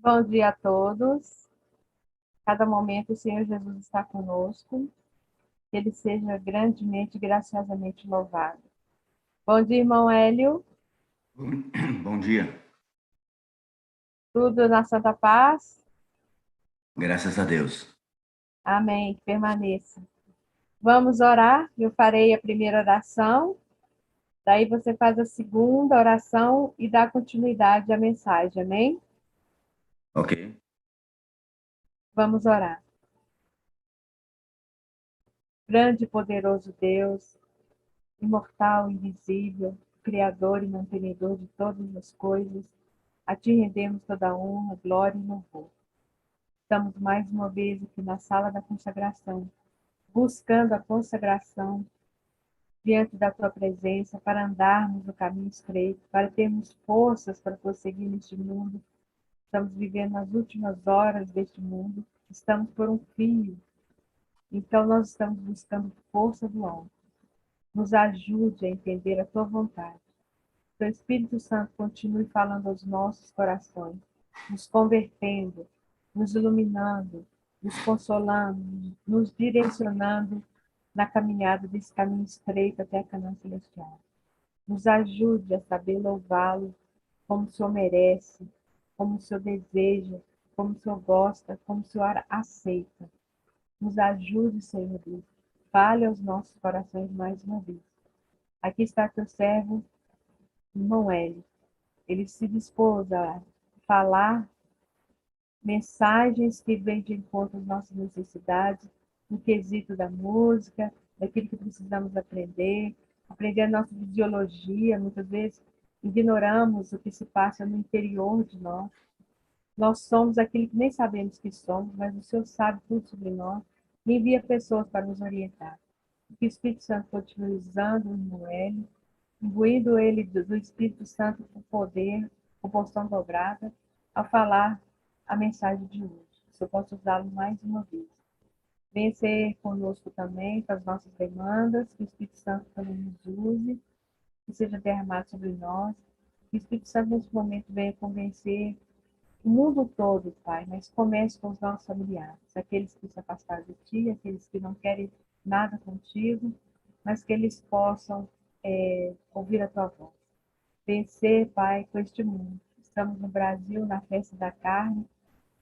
Bom dia a todos. Cada momento o Senhor Jesus está conosco. Que Ele seja grandemente e graciosamente louvado. Bom dia, irmão Hélio. Bom dia, Tudo na santa paz? graças a Deus. Amém. Que permaneça. Vamos orar. Eu farei a primeira oração. Daí você faz a segunda oração e dá continuidade à mensagem. Amém? Ok. Vamos orar. Grande e poderoso Deus, imortal, invisível, Criador e mantenedor de todas as coisas, a Ti rendemos toda a honra, glória e louvor. Estamos mais uma vez aqui na sala da consagração, buscando a consagração diante da Tua presença para andarmos no caminho estreito, para termos forças para prosseguir neste mundo. Estamos vivendo as últimas horas deste mundo, estamos por um fio, então nós estamos buscando força do alto. Nos ajude a entender a Tua vontade. Que o Espírito Santo continue falando aos nossos corações, nos convertendo, nos iluminando, nos consolando, nos direcionando na caminhada desse caminho estreito até a Canaã Celestial. Nos ajude a saber louvá-lo como o Senhor merece, como o Senhor deseja, como o Senhor gosta, como o Senhor aceita. Nos ajude, Senhor Deus. Fale aos nossos corações mais uma vez. Aqui está teu servo, irmão Hélio. Ele se dispôs a falar mensagens que vêm de encontro às nossas necessidades, no quesito da música, daquilo que precisamos aprender a nossa fisiologia. Muitas vezes ignoramos o que se passa no interior de nós. Nós somos aquilo que nem sabemos que somos, mas o Senhor sabe tudo sobre nós e envia pessoas para nos orientar. Que o Espírito Santo continue usando o irmão Hélio, imbuindo ele do Espírito Santo com poder, com porção dobrada, ao falar a mensagem de hoje. Se eu posso usá-lo mais uma vez. Venha ser conosco também, com as nossas demandas, que o Espírito Santo também nos use, que seja derramado sobre nós, que o Espírito Santo nesse momento venha convencer o mundo todo, Pai, mas comece com os nossos familiares, aqueles que se afastaram de Ti, aqueles que não querem nada contigo, mas que eles possam ouvir a Tua voz. Vencer, Pai, com este mundo. Estamos no Brasil, na festa da carne,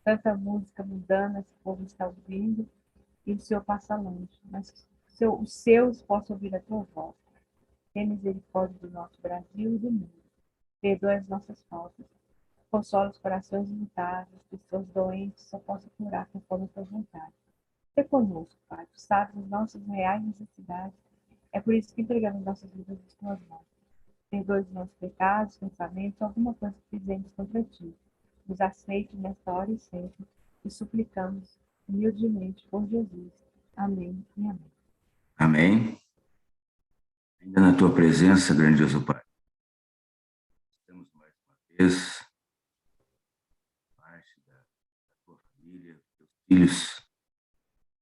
tanta música mundana que o povo está ouvindo, e o Senhor passa longe, mas os seus possam ouvir a Tua voz. Tem misericórdia do nosso Brasil e do mundo. Perdoa as nossas faltas. Consola os corações irritados, as pessoas doentes, só possa curar conforme a tua vontade. Ser conosco, Pai. Tu sabes as nossas reais necessidades. É por isso que entregamos nossas vidas nas tuas mãos. Perdoe os nossos pecados, pensamentos, alguma coisa que fizemos contra ti. Nos aceite nesta hora e sempre. E suplicamos humildemente por Jesus. Amém e amém. Amém. Ainda na tua presença, grandioso Pai, estamos mais uma vez, parte da tua família, teus filhos,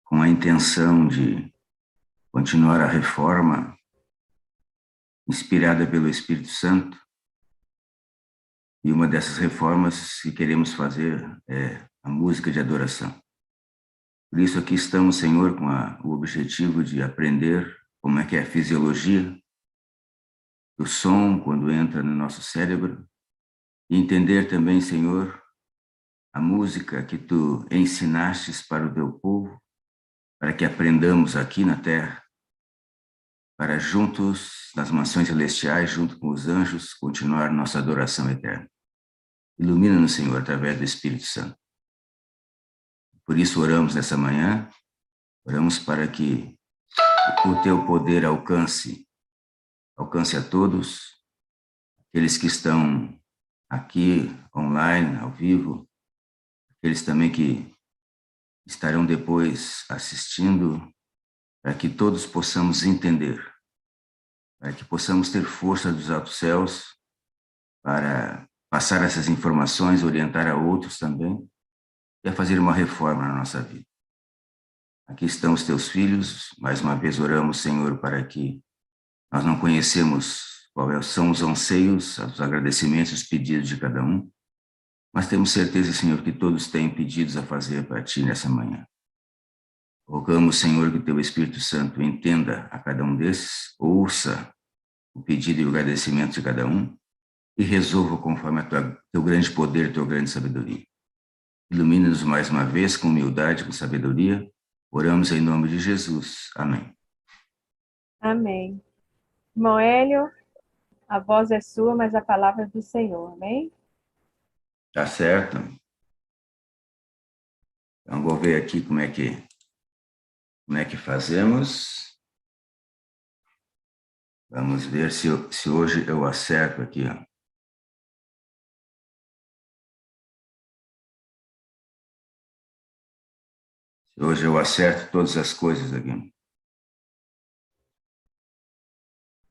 com a intenção de continuar a reforma inspirada pelo Espírito Santo. E uma dessas reformas que queremos fazer é a música de adoração. Por isso aqui estamos, Senhor, com o objetivo de aprender como é que é a fisiologia do som quando entra no nosso cérebro e entender também, Senhor, a música que Tu ensinastes para o Teu povo, para que aprendamos aqui na terra, para juntos, nas mansões celestiais, junto com os anjos, continuar nossa adoração eterna. Ilumina-nos, Senhor, através do Espírito Santo. Por isso oramos nessa manhã, oramos para que o Teu poder alcance a todos, aqueles que estão aqui, online, ao vivo, aqueles também que estarão depois assistindo, para que todos possamos entender, para que possamos ter força dos altos céus para passar essas informações, orientar a outros também e a fazer uma reforma na nossa vida. Aqui estão os teus filhos, mais uma vez oramos, Senhor, para que nós não conhecemos quais são os anseios, os agradecimentos, os pedidos de cada um, Mas temos certeza, Senhor, que todos têm pedidos a fazer para Ti nessa manhã. Rogamos, Senhor, que Teu Espírito Santo entenda a cada um desses, ouça o pedido e o agradecimento de cada um e resolva conforme Teu grande poder, Teu grande sabedoria. Ilumina-nos mais uma vez com humildade, com sabedoria. Oramos em nome de Jesus. Amém. Amém. Irmão Hélio, a voz é sua, mas a palavra é do Senhor. Amém? Tá certo? Então, vou ver aqui como é que fazemos. Vamos ver se hoje eu acerto aqui, ó. Se hoje eu acerto todas as coisas aqui.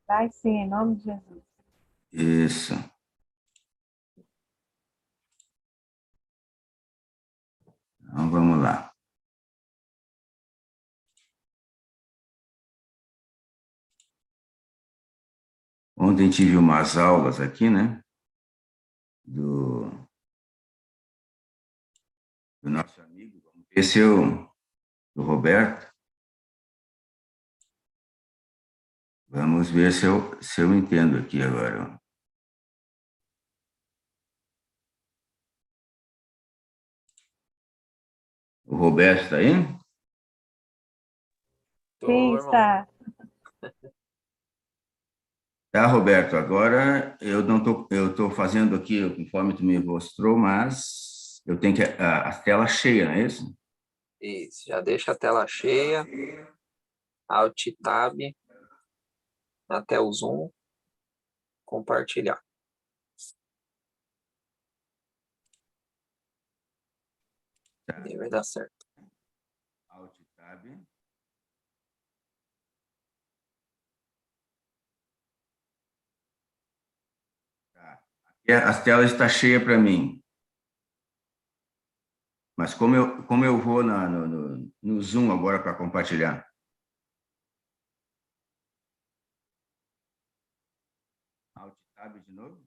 Vai sim, em nome de Jesus. Isso. Então, vamos lá. Ontem tive umas aulas aqui, né? Do nosso amigo. Vamos ver se do Roberto. Vamos ver se eu entendo aqui agora. Ó. O Roberto está aí? Sim, está. Tá, Roberto, agora eu tô fazendo aqui conforme tu me mostrou, mas eu tenho que a tela cheia, não é isso? Isso, já deixa a tela cheia, Alt Tab, até o zoom, compartilhar. Tá. E vai dar certo. Alt Tab. Tá. Aqui a tela está cheia para mim. Mas como eu vou no Zoom agora para compartilhar? Alt Tab de novo?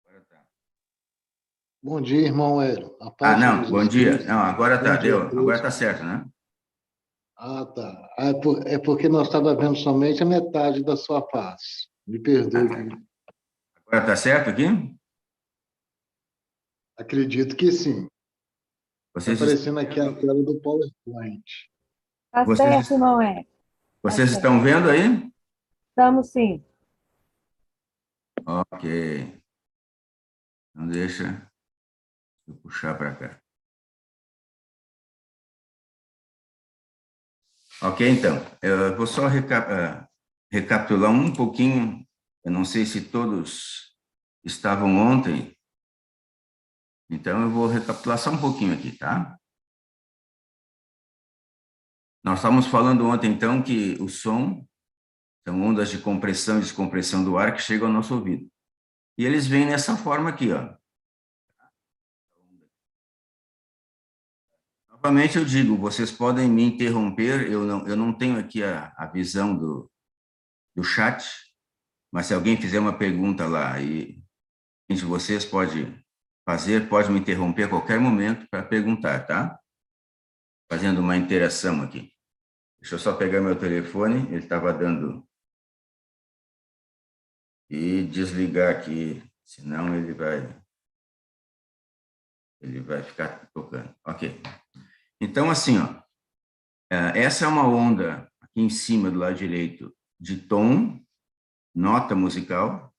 Agora tá. Bom dia, irmão Hélio. A paz de Não, bom Jesus dia. Cristo. Não, agora tá, Bom dia a deu. Agora todos. tá certo, né? Ah, tá. É porque nós estávamos vendo somente a metade da sua face. Me perdoe. Agora tá certo aqui? Acredito que sim. Está Vocês aparecendo aqui a tela do PowerPoint. Está certo, irmão Hélio. Vocês estão vendo aí? Estamos sim. Ok. Então deixa eu puxar para cá. Ok, então. Eu vou só recapitular um pouquinho. Eu não sei se todos estavam ontem. Então, eu vou recapitular só um pouquinho aqui, tá? Nós estávamos falando ontem, então, que o som são ondas de compressão e descompressão do ar que chegam ao nosso ouvido. E eles vêm nessa forma aqui, ó. Novamente eu digo, vocês podem me interromper, eu não tenho aqui a visão do chat, mas se alguém fizer uma pergunta lá e de vocês pode me interromper a qualquer momento para perguntar, tá? Fazendo uma interação aqui. Deixa eu só pegar meu telefone, ele estava dando e desligar aqui, senão ele vai ficar tocando. Ok. Então, assim, ó, essa é uma onda aqui em cima do lado direito de tom, nota musical,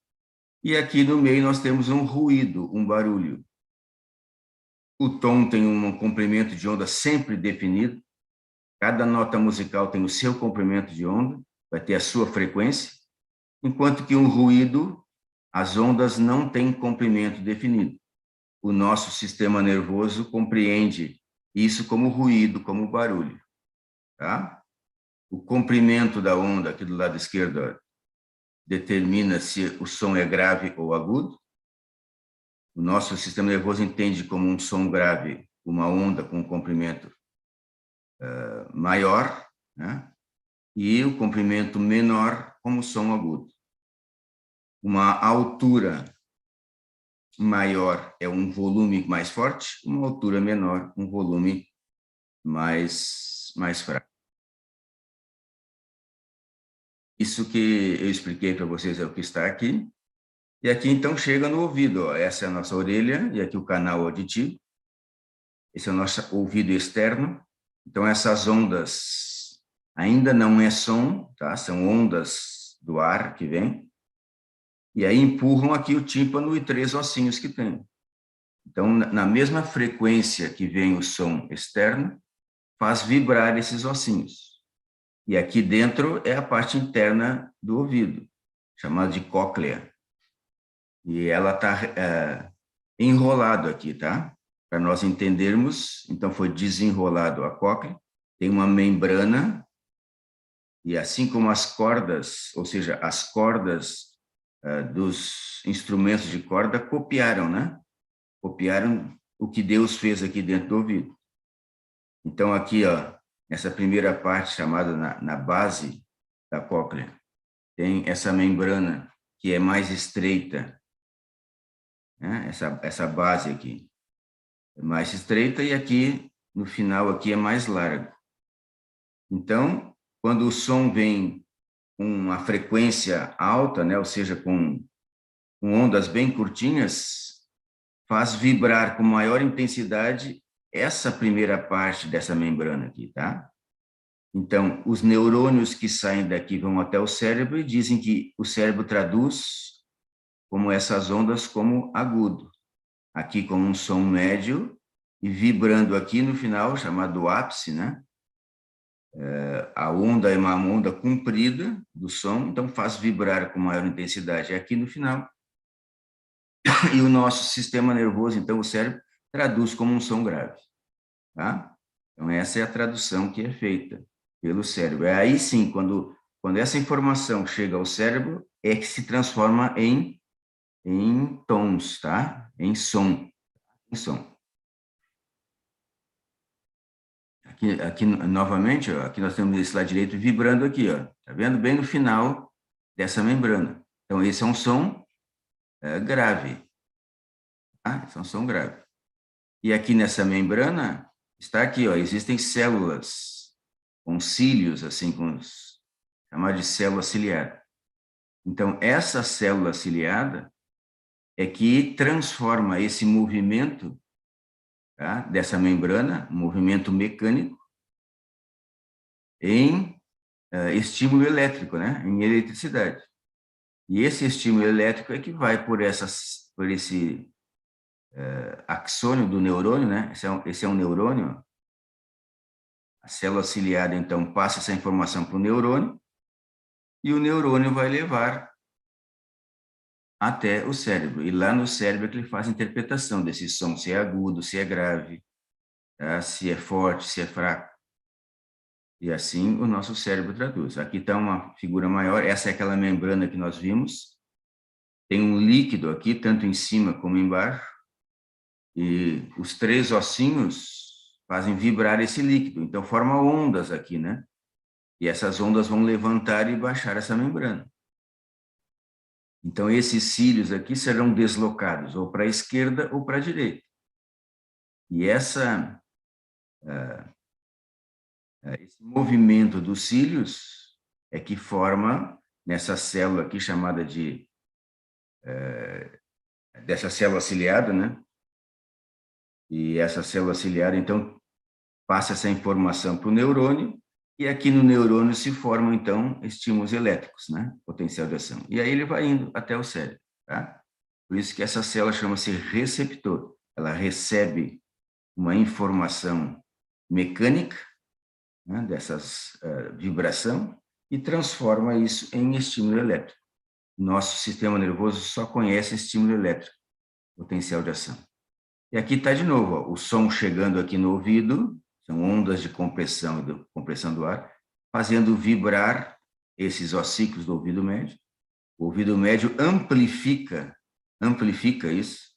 e aqui no meio nós temos um ruído, um barulho. O tom tem um comprimento de onda sempre definido, cada nota musical tem o seu comprimento de onda, vai ter a sua frequência, enquanto que um ruído, as ondas não têm comprimento definido. O nosso sistema nervoso compreende isso como ruído, como barulho, tá? O comprimento da onda aqui do lado esquerdo determina se o som é grave ou agudo. O nosso sistema nervoso entende como um som grave uma onda com um comprimento maior, né? e o comprimento menor como som agudo. Uma altura maior é um volume mais forte, uma altura menor, um volume mais fraco. Isso que eu expliquei para vocês é o que está aqui. E aqui, então, chega no ouvido. Ó. Essa é a nossa orelha, e aqui o canal auditivo. Esse é o nosso ouvido externo. Então, essas ondas ainda não é som, tá? São ondas do ar que vem. E aí empurram aqui o tímpano e 3 ossinhos que tem. Então, na mesma frequência que vem o som externo, faz vibrar esses ossinhos. E aqui dentro é a parte interna do ouvido, chamada de cóclea. E ela está enrolado aqui, tá? Para nós entendermos, então foi desenrolado a cóclea, tem uma membrana, e assim como as cordas, ou seja, as cordas dos instrumentos de corda copiaram, né? Copiaram o que Deus fez aqui dentro do ouvido. Então, aqui, ó, essa primeira parte chamada na base da cóclea, tem essa membrana que é mais estreita, né? Essa base aqui é mais estreita e aqui, no final, aqui é mais largo. Então, quando o som vem com uma frequência alta, né? Ou seja, com ondas bem curtinhas, faz vibrar com maior intensidade essa primeira parte dessa membrana aqui, tá? Então, os neurônios que saem daqui vão até o cérebro e dizem que o cérebro traduz como essas ondas como agudo. Aqui como um som médio e vibrando aqui no final, chamado ápice, né? A onda é uma onda comprida do som, então faz vibrar com maior intensidade aqui no final. E o nosso sistema nervoso, então o cérebro, traduz como um som grave, tá? Então essa é a tradução que é feita pelo cérebro. É aí sim, quando essa informação chega ao cérebro, é que se transforma em tons, tá? Em som. Aqui novamente, ó, aqui nós temos esse lado direito vibrando aqui, ó. Tá vendo? Bem no final dessa membrana. Então esse é um som grave. Tá? Esse é um som grave. E aqui nessa membrana está aqui, ó, existem células com cílios, assim, chamada de célula ciliada. Então, essa célula ciliada é que transforma esse movimento, tá, dessa membrana, movimento mecânico, em estímulo elétrico, né, em eletricidade. E esse estímulo elétrico é que vai por esse axônio do neurônio, né, esse é um neurônio. A célula ciliada, então, passa essa informação para o neurônio, e o neurônio vai levar até o cérebro. E lá no cérebro é que ele faz a interpretação desse som, se é agudo, se é grave, tá? Se é forte, se é fraco. E assim o nosso cérebro traduz. Aqui está uma figura maior, essa é aquela membrana que nós vimos. Tem um líquido aqui, tanto em cima como embaixo, e os 3 ossinhos fazem vibrar esse líquido, então forma ondas aqui, né? E essas ondas vão levantar e baixar essa membrana. Então, esses cílios aqui serão deslocados ou para a esquerda ou para a direita. E esse movimento dos cílios é que forma nessa célula aqui chamada dessa célula ciliada, né? E essa célula ciliada, então, passa essa informação para o neurônio, e aqui no neurônio se formam, então, estímulos elétricos, né? Potencial de ação. E aí ele vai indo até o cérebro, tá? Por isso que essa célula chama-se receptor. Ela recebe uma informação mecânica, né, dessas vibração, e transforma isso em estímulo elétrico. Nosso sistema nervoso só conhece estímulo elétrico, potencial de ação. E aqui está de novo, ó, o som chegando aqui no ouvido, são ondas de compressão do ar, fazendo vibrar esses ossículos do ouvido médio. O ouvido médio amplifica isso,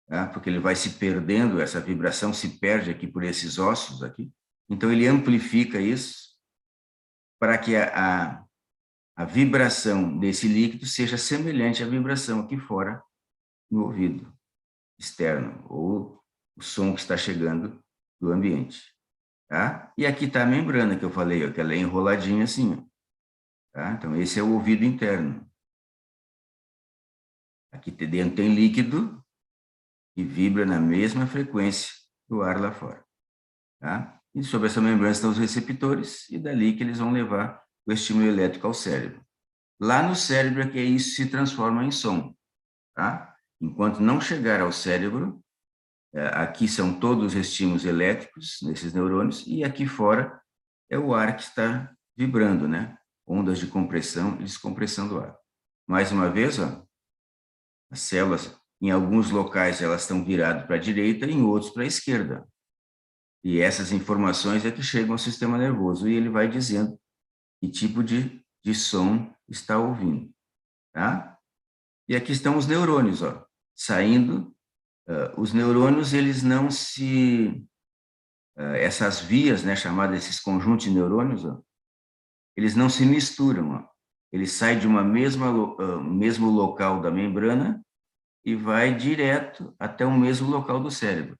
tá? Porque ele vai se perdendo, essa vibração se perde aqui por esses ossos aqui. Então ele amplifica isso para que a vibração desse líquido seja semelhante à vibração aqui fora no ouvido externo, ou o som que está chegando do ambiente. Tá? E aqui está a membrana que eu falei, ó, que ela é enroladinha assim. Ó, tá? Então, esse é o ouvido interno. Aqui dentro tem líquido que vibra na mesma frequência do ar lá fora. Tá? E sobre essa membrana estão os receptores, e dali que eles vão levar o estímulo elétrico ao cérebro. Lá no cérebro é que isso se transforma em som. Tá? Enquanto não chegar ao cérebro, aqui são todos os estímulos elétricos nesses neurônios, e aqui fora é o ar que está vibrando, né? Ondas de compressão e descompressão do ar. Mais uma vez, ó, as células, em alguns locais, elas estão viradas para a direita e em outros para a esquerda. E essas informações é que chegam ao sistema nervoso, e ele vai dizendo que tipo de som está ouvindo. Tá? E aqui estão os neurônios, ó, saindo. Os neurônios, eles não se... essas vias, né, chamadas esses conjuntos de neurônios, ó, eles não se misturam. Ó. Eles saem de uma mesmo local da membrana e vai direto até o mesmo local do cérebro.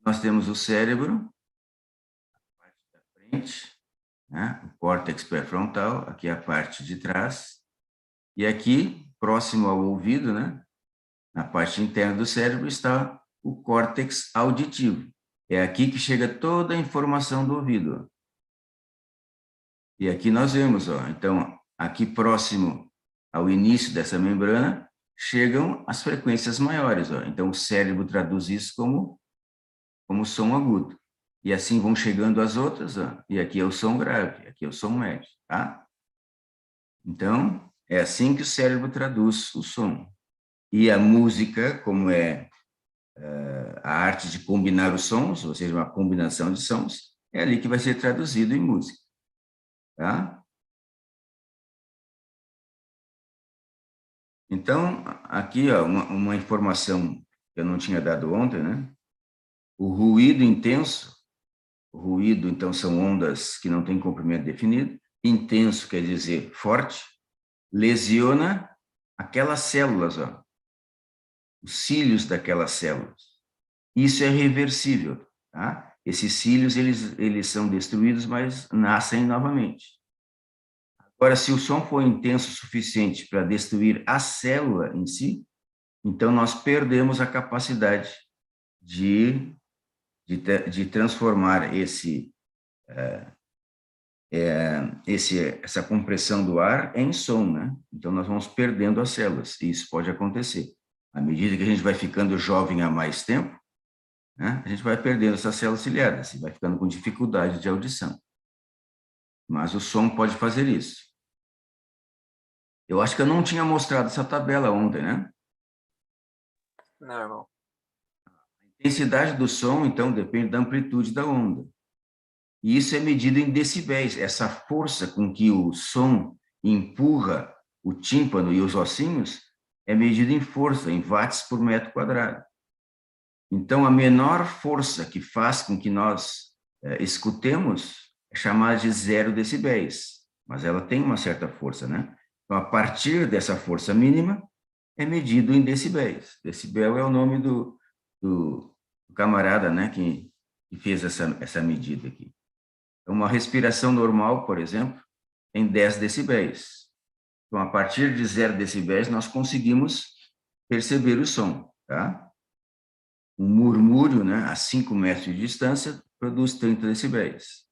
Nós temos o cérebro, a parte da frente, né, o córtex pré-frontal, aqui a parte de trás, e aqui, próximo ao ouvido, né, na parte interna do cérebro, está o córtex auditivo. É aqui que chega toda a informação do ouvido. E aqui nós vemos, ó, então, aqui próximo ao início dessa membrana, chegam as frequências maiores. Ó. Então, o cérebro traduz isso como som agudo. E assim vão chegando as outras, ó, e aqui é o som grave, aqui é o som médio. Tá? Então, é assim que o cérebro traduz o som. E a música, como é a arte de combinar os sons, ou seja, uma combinação de sons, é ali que vai ser traduzido em música. Tá? Então, aqui, ó, uma informação que eu não tinha dado ontem, né? O ruído intenso, o ruído, então, são ondas que não têm comprimento definido, intenso quer dizer forte, lesiona aquelas células, ó, os cílios daquelas células. Isso é reversível, tá? Esses cílios, eles são destruídos, mas nascem novamente. Agora, se o som for intenso o suficiente para destruir a célula em si, então nós perdemos a capacidade de transformar essa compressão do ar em som, né? Então nós vamos perdendo as células, e isso pode acontecer. À medida que a gente vai ficando jovem há mais tempo, né, a gente vai perdendo essas células ciliadas e vai ficando com dificuldade de audição. Mas o som pode fazer isso. Eu acho que eu não tinha mostrado essa tabela ontem, né? Não, irmão. A intensidade do som, então, depende da amplitude da onda. E isso é medido em decibéis. Essa força com que o som empurra o tímpano e os ossinhos é medida em força, em watts por metro quadrado. Então, a menor força que faz com que nós escutemos é chamada de 0 decibéis, mas ela tem uma certa força, né? Então, a partir dessa força mínima, é medido em decibéis. Decibel é o nome do camarada, né, que fez essa medida aqui. Então, uma respiração normal, por exemplo, tem 10 decibéis. Então, a partir de 0 decibéis, nós conseguimos perceber o som, tá? Um murmúrio, né, a 5 metros de distância, produz 30 decibéis.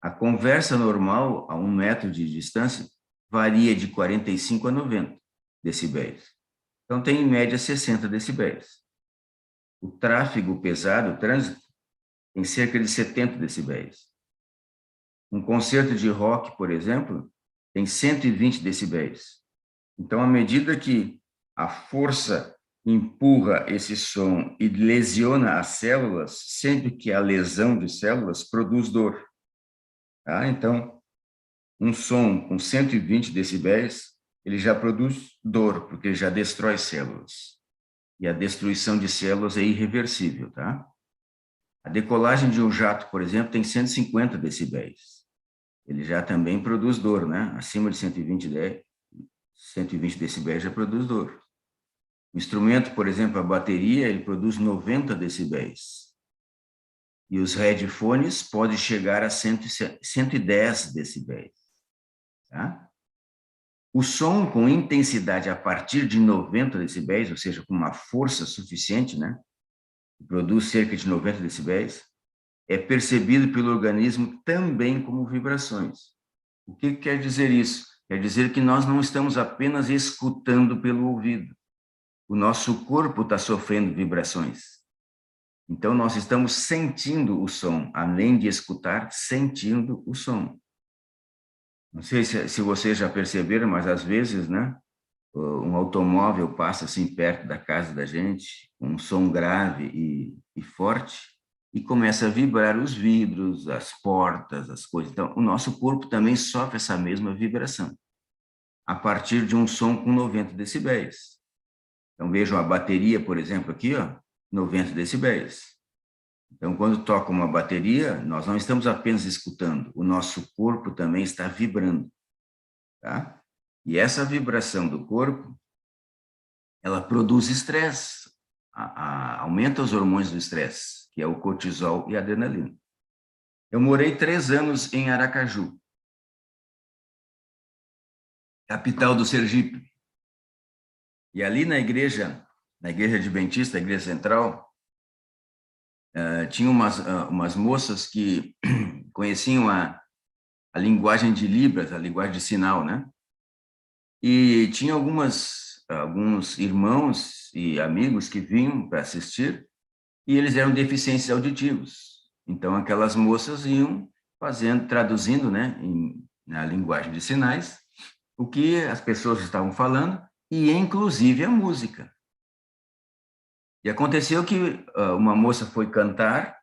A conversa normal, a 1 metro de distância, varia de 45 a 90 decibéis. Então, tem em média 60 decibéis. O tráfego pesado, o trânsito, tem cerca de 70 decibéis. Um concerto de rock, por exemplo, tem 120 decibéis. Então, à medida que a força empurra esse som e lesiona as células, sempre que a lesão de células produz dor. Tá? Então, um som com 120 decibéis, ele já produz dor, porque ele já destrói células. E a destruição de células é irreversível, tá? A decolagem de um jato, por exemplo, tem 150 decibéis. ele já também produz dor, né? Acima de 120 decibéis já produz dor. O instrumento, por exemplo, a bateria, ele produz 90 decibéis. E os headphones podem chegar a 110 decibéis. Tá? O som com intensidade a partir de 90 decibéis, ou seja, com uma força suficiente, né? Produz cerca de 90 decibéis, é percebido pelo organismo também como vibrações. O que quer dizer isso? Quer dizer que nós não estamos apenas escutando pelo ouvido. O nosso corpo está sofrendo vibrações. Então, nós estamos sentindo o som, além de escutar, sentindo o som. Não sei se vocês já perceberam, mas às vezes, né, um automóvel passa assim perto da casa da gente, com um som grave e forte, e começa a vibrar os vidros, as portas, as coisas. Então, o nosso corpo também sofre essa mesma vibração, a partir de um som com 90 decibéis. Então, vejam a bateria, por exemplo, aqui, ó, 90 decibéis. Então, quando toca uma bateria, nós não estamos apenas escutando, o nosso corpo também está vibrando, tá? E essa vibração do corpo, ela produz estresse, aumenta os hormônios do estresse, que é o cortisol e a adrenalina. Eu morei 3 anos em Aracaju, capital do Sergipe. E ali na igreja adventista, a igreja central, tinha umas moças que conheciam a linguagem de Libras, a linguagem de sinal, né? E tinha alguns irmãos e amigos que vinham para assistir e eles eram deficientes auditivos. Então, aquelas moças iam traduzindo, né, na linguagem de sinais, o que as pessoas estavam falando e, inclusive, a música. E aconteceu que uma moça foi cantar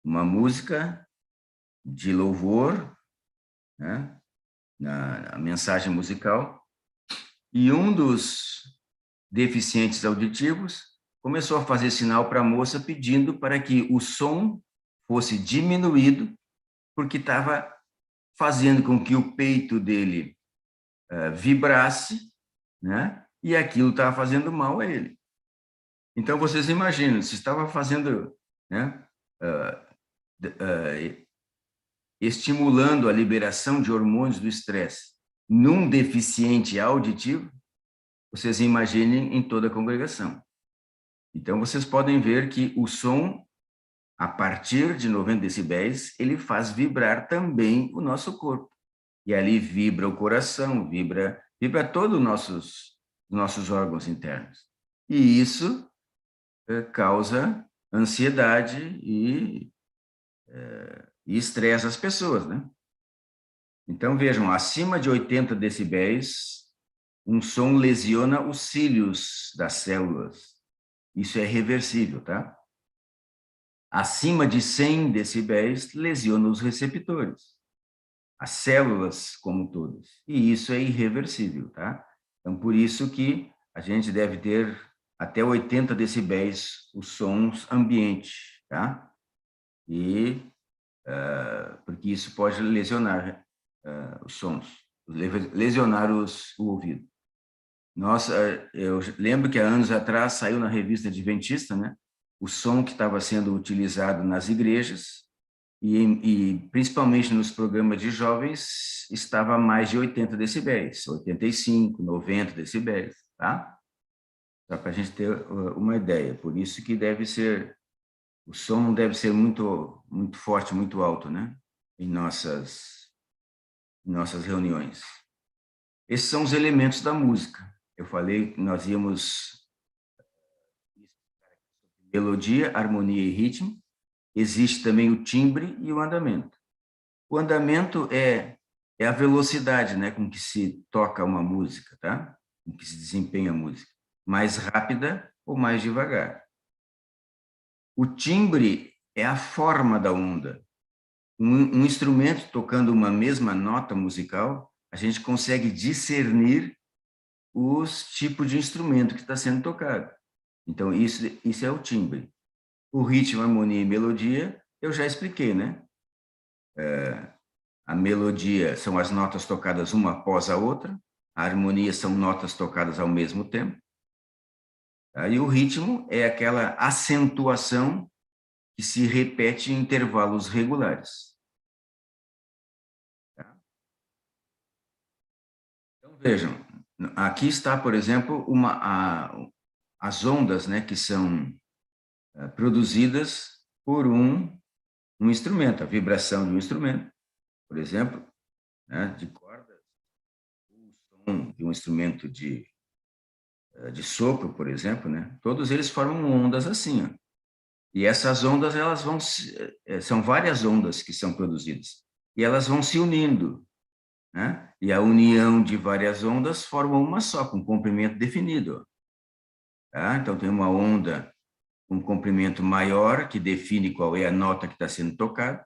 uma música de louvor, né, na mensagem musical, e um dos deficientes auditivos começou a fazer sinal para a moça pedindo para que o som fosse diminuído, porque estava fazendo com que o peito dele vibrasse, né, e aquilo estava fazendo mal a ele. Então, vocês imaginam, se estava fazendo, né, estimulando a liberação de hormônios do estresse num deficiente auditivo, vocês imaginem em toda a congregação. Então, vocês podem ver que o som, a partir de 90 decibéis, ele faz vibrar também o nosso corpo. E ali vibra o coração, vibra todos os nossos órgãos internos. E isso causa ansiedade e estressa as pessoas, né? Então, vejam, acima de 80 decibéis, um som lesiona os cílios das células. Isso é reversível, tá? Acima de 100 decibéis, lesiona os receptores, as células como todas. E isso é irreversível, tá? Então, por isso que a gente deve ter até 80 decibéis os sons ambiente, tá? E porque isso pode lesionar os sons, lesionar o ouvido. Nossa, eu lembro que há anos atrás saiu na revista Adventista, né, o som que estava sendo utilizado nas igrejas e principalmente nos programas de jovens estava a mais de 80 decibéis, 85, 90 decibéis, tá? Só para a gente ter uma ideia. Por isso que o som não deve ser muito, muito forte, muito alto, né, em nossas reuniões. Esses são os elementos da música. Eu falei que nós íamos melodia, harmonia e ritmo. Existe também o timbre e o andamento. O andamento é a velocidade, né, com que se toca uma música, tá? Com que se desempenha a música. Mais rápida ou mais devagar. O timbre é a forma da onda. Um instrumento tocando uma mesma nota musical, a gente consegue discernir os tipos de instrumento que está sendo tocado. Então, isso é o timbre. O ritmo, harmonia e melodia, eu já expliquei, né? A melodia são as notas tocadas uma após a outra. A harmonia são notas tocadas ao mesmo tempo. Tá? E o ritmo é aquela acentuação que se repete em intervalos regulares. Tá? Então, vejam, aqui está, por exemplo, as ondas, né, que são produzidas por um instrumento, a vibração de um instrumento, por exemplo, né, de cordas, o som de um instrumento de sopro, por exemplo, né, todos eles formam ondas assim, ó. E essas ondas, elas vão, são várias ondas que são produzidas, e elas vão se unindo, né? E a união de várias ondas forma uma só, com comprimento definido. Tá? Então, tem uma onda com comprimento maior, que define qual é a nota que está sendo tocada,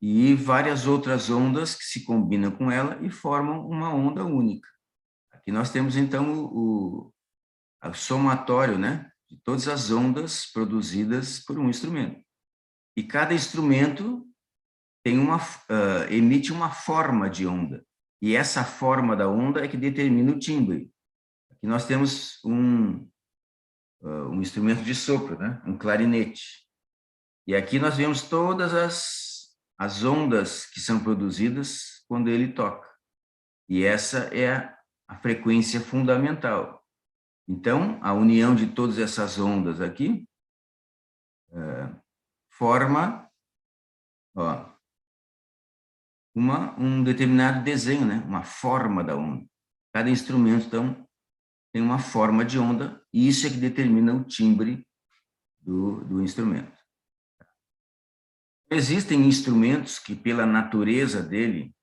e várias outras ondas que se combinam com ela e formam uma onda única. Aqui nós temos, então, o somatório, né, de todas as ondas produzidas por um instrumento. E cada instrumento tem emite uma forma de onda. E essa forma da onda é que determina o timbre. Aqui nós temos um instrumento de sopro, né, um clarinete. E aqui nós vemos todas as ondas que são produzidas quando ele toca. E essa é a frequência fundamental. Então, a união de todas essas ondas aqui forma, ó, um determinado desenho, né? Uma forma da onda. Cada instrumento, então, tem uma forma de onda, e isso é que determina o timbre do instrumento. Existem instrumentos que, pela natureza dele,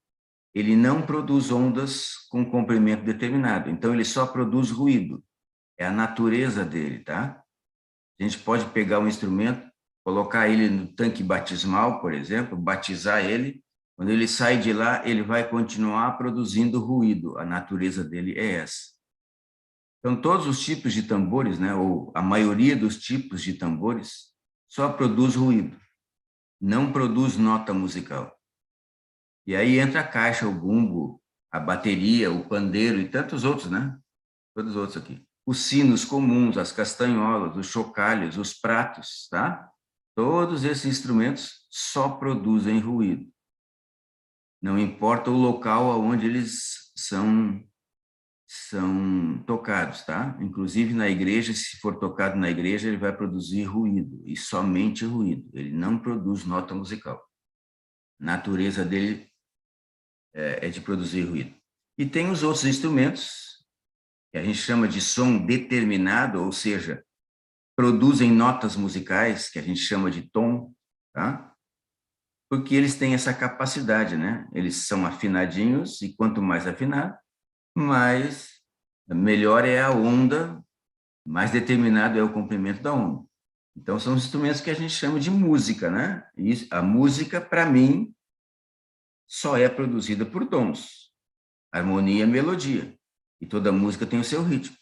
ele não produz ondas com comprimento determinado, então ele só produz ruído. É a natureza dele, tá? A gente pode pegar um instrumento, colocar ele no tanque batismal, por exemplo, batizar ele. Quando ele sai de lá, ele vai continuar produzindo ruído. A natureza dele é essa. Então, todos os tipos de tambores, né, ou a maioria dos tipos de tambores, só produz ruído, não produz nota musical. E aí entra a caixa, o bumbo, a bateria, o pandeiro e tantos outros, né? Todos os outros aqui. Os sinos comuns, as castanholas, os chocalhos, os pratos, tá? Todos esses instrumentos só produzem ruído. Não importa o local aonde eles são tocados, tá? Inclusive na igreja, se for tocado na igreja, ele vai produzir ruído, e somente ruído. Ele não produz nota musical. A natureza dele é de produzir ruído. E tem os outros instrumentos, que a gente chama de som determinado, ou seja, produzem notas musicais, que a gente chama de tom, tá? Porque eles têm essa capacidade, né? Eles são afinadinhos, e quanto mais afinado, mais melhor é a onda, mais determinado é o comprimento da onda. Então, são instrumentos que a gente chama de música, né? E a música, para mim, só é produzida por tons, harmonia e melodia. E toda música tem o seu ritmo,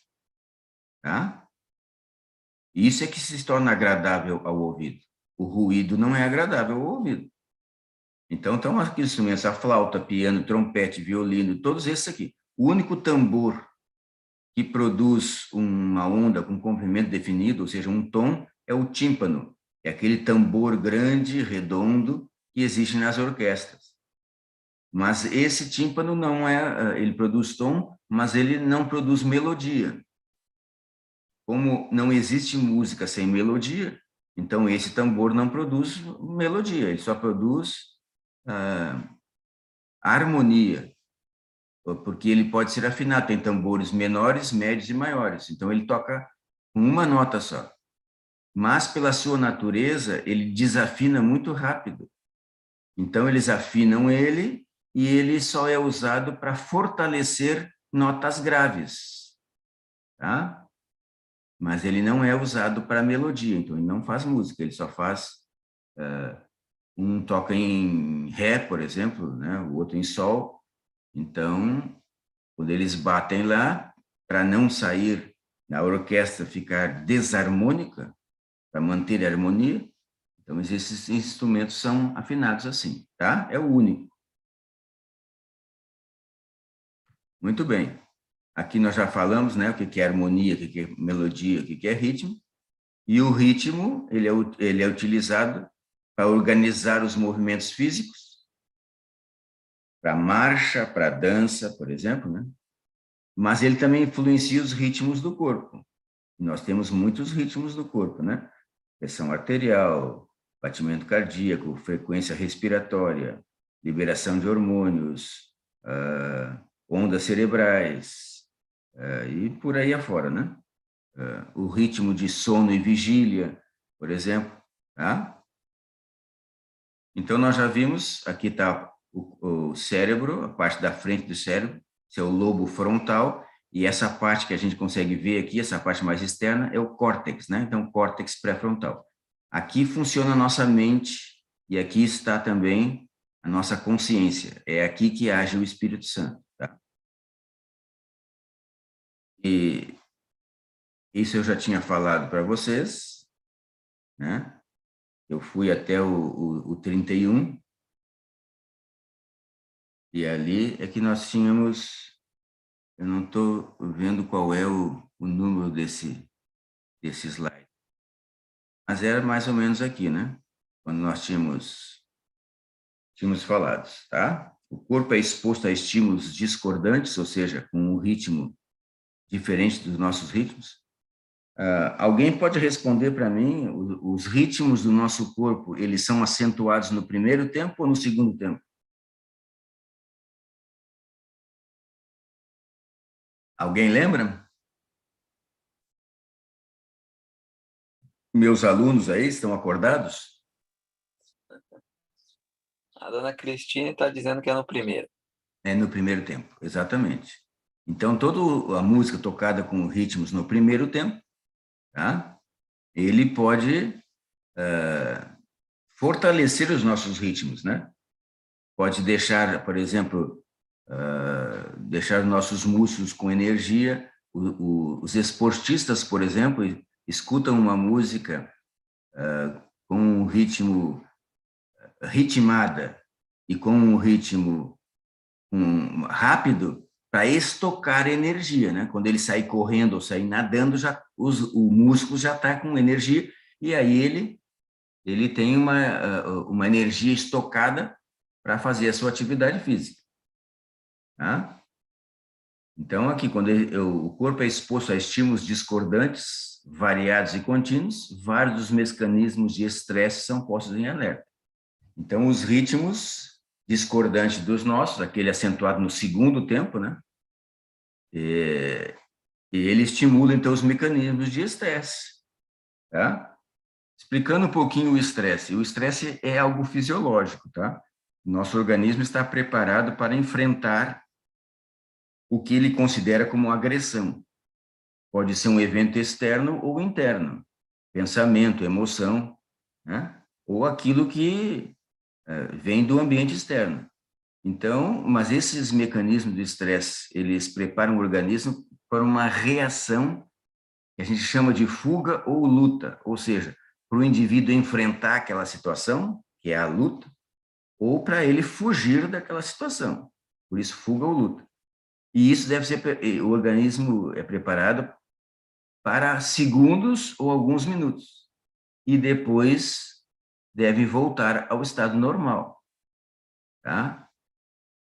tá? Isso é que se torna agradável ao ouvido. O ruído não é agradável ao ouvido. Então, estão aqueles instrumentos, a flauta, piano, trompete, violino, todos esses aqui. O único tambor que produz uma onda com comprimento definido, ou seja, um tom, é o tímpano. É aquele tambor grande, redondo, que existe nas orquestras. Mas esse tímpano não é, ele produz tom, mas ele não produz melodia. Como não existe música sem melodia, então esse tambor não produz melodia, ele só produz harmonia, porque ele pode ser afinado, tem tambores menores, médios e maiores, então ele toca com uma nota só. Mas pela sua natureza, ele desafina muito rápido. Então eles afinam ele e ele só é usado para fortalecer notas graves, tá? Mas ele não é usado para melodia, então ele não faz música, ele só faz, um toca em ré, por exemplo, né? O outro em sol. Então, quando eles batem lá, para não sair, a orquestra ficar desarmônica, para manter a harmonia, então esses instrumentos são afinados assim, tá? É o único. Muito bem. Aqui nós já falamos, né, o que é harmonia, o que é melodia, o que é ritmo. E o ritmo, ele é utilizado para organizar os movimentos físicos, para marcha, para dança, por exemplo, né? Mas ele também influencia os ritmos do corpo. Nós temos muitos ritmos do corpo, né? Pressão arterial, batimento cardíaco, frequência respiratória, liberação de hormônios, ondas cerebrais, e por aí afora, né? O ritmo de sono e vigília, por exemplo, tá? Então, nós já vimos, aqui está o cérebro, a parte da frente do cérebro, esse é o lobo frontal, e essa parte que a gente consegue ver aqui, essa parte mais externa, é o córtex, né? Então, córtex pré-frontal. Aqui funciona a nossa mente, e aqui está também a nossa consciência. É aqui que age o Espírito Santo, tá? E isso eu já tinha falado para vocês, né? Eu fui até o 31, e ali é que nós tínhamos, eu não estou vendo qual é o número desse slide, mas era mais ou menos aqui, né? Quando nós tínhamos falado, tá? O corpo é exposto a estímulos discordantes, ou seja, com um ritmo diferente dos nossos ritmos. Alguém pode responder para mim, os ritmos do nosso corpo, eles são acentuados no primeiro tempo ou no segundo tempo? Alguém lembra? Meus alunos aí estão acordados? A dona Cristina está dizendo que é no primeiro. É no primeiro tempo, exatamente. Então, toda a música tocada com ritmos no primeiro tempo, tá? Ele pode fortalecer os nossos ritmos, né? Pode deixar, por exemplo, deixar nossos músculos com energia. Os esportistas, por exemplo, escutam uma música com um ritmo ritmada e com um ritmo rápido para estocar energia, né? Quando ele sai correndo ou sai nadando, já o músculo já está com energia e aí ele tem uma energia estocada para fazer a sua atividade física, tá? Então, aqui, quando o corpo é exposto a estímulos discordantes, variados e contínuos, vários dos mecanismos de estresse são postos em alerta. Então, os ritmos discordantes dos nossos, aquele acentuado no segundo tempo, né? E ele estimula, então, os mecanismos de estresse, tá? Explicando um pouquinho o estresse. O estresse é algo fisiológico, tá? Nosso organismo está preparado para enfrentar o que ele considera como agressão. Pode ser um evento externo ou interno, pensamento, emoção, né? Ou aquilo que vem do ambiente externo. Então, mas esses mecanismos de estresse, eles preparam o organismo para uma reação que a gente chama de fuga ou luta, ou seja, para o indivíduo enfrentar aquela situação, que é a luta, ou para ele fugir daquela situação. Por isso, fuga ou luta. E isso deve ser, o organismo é preparado para segundos ou alguns minutos. E depois deve voltar ao estado normal, tá?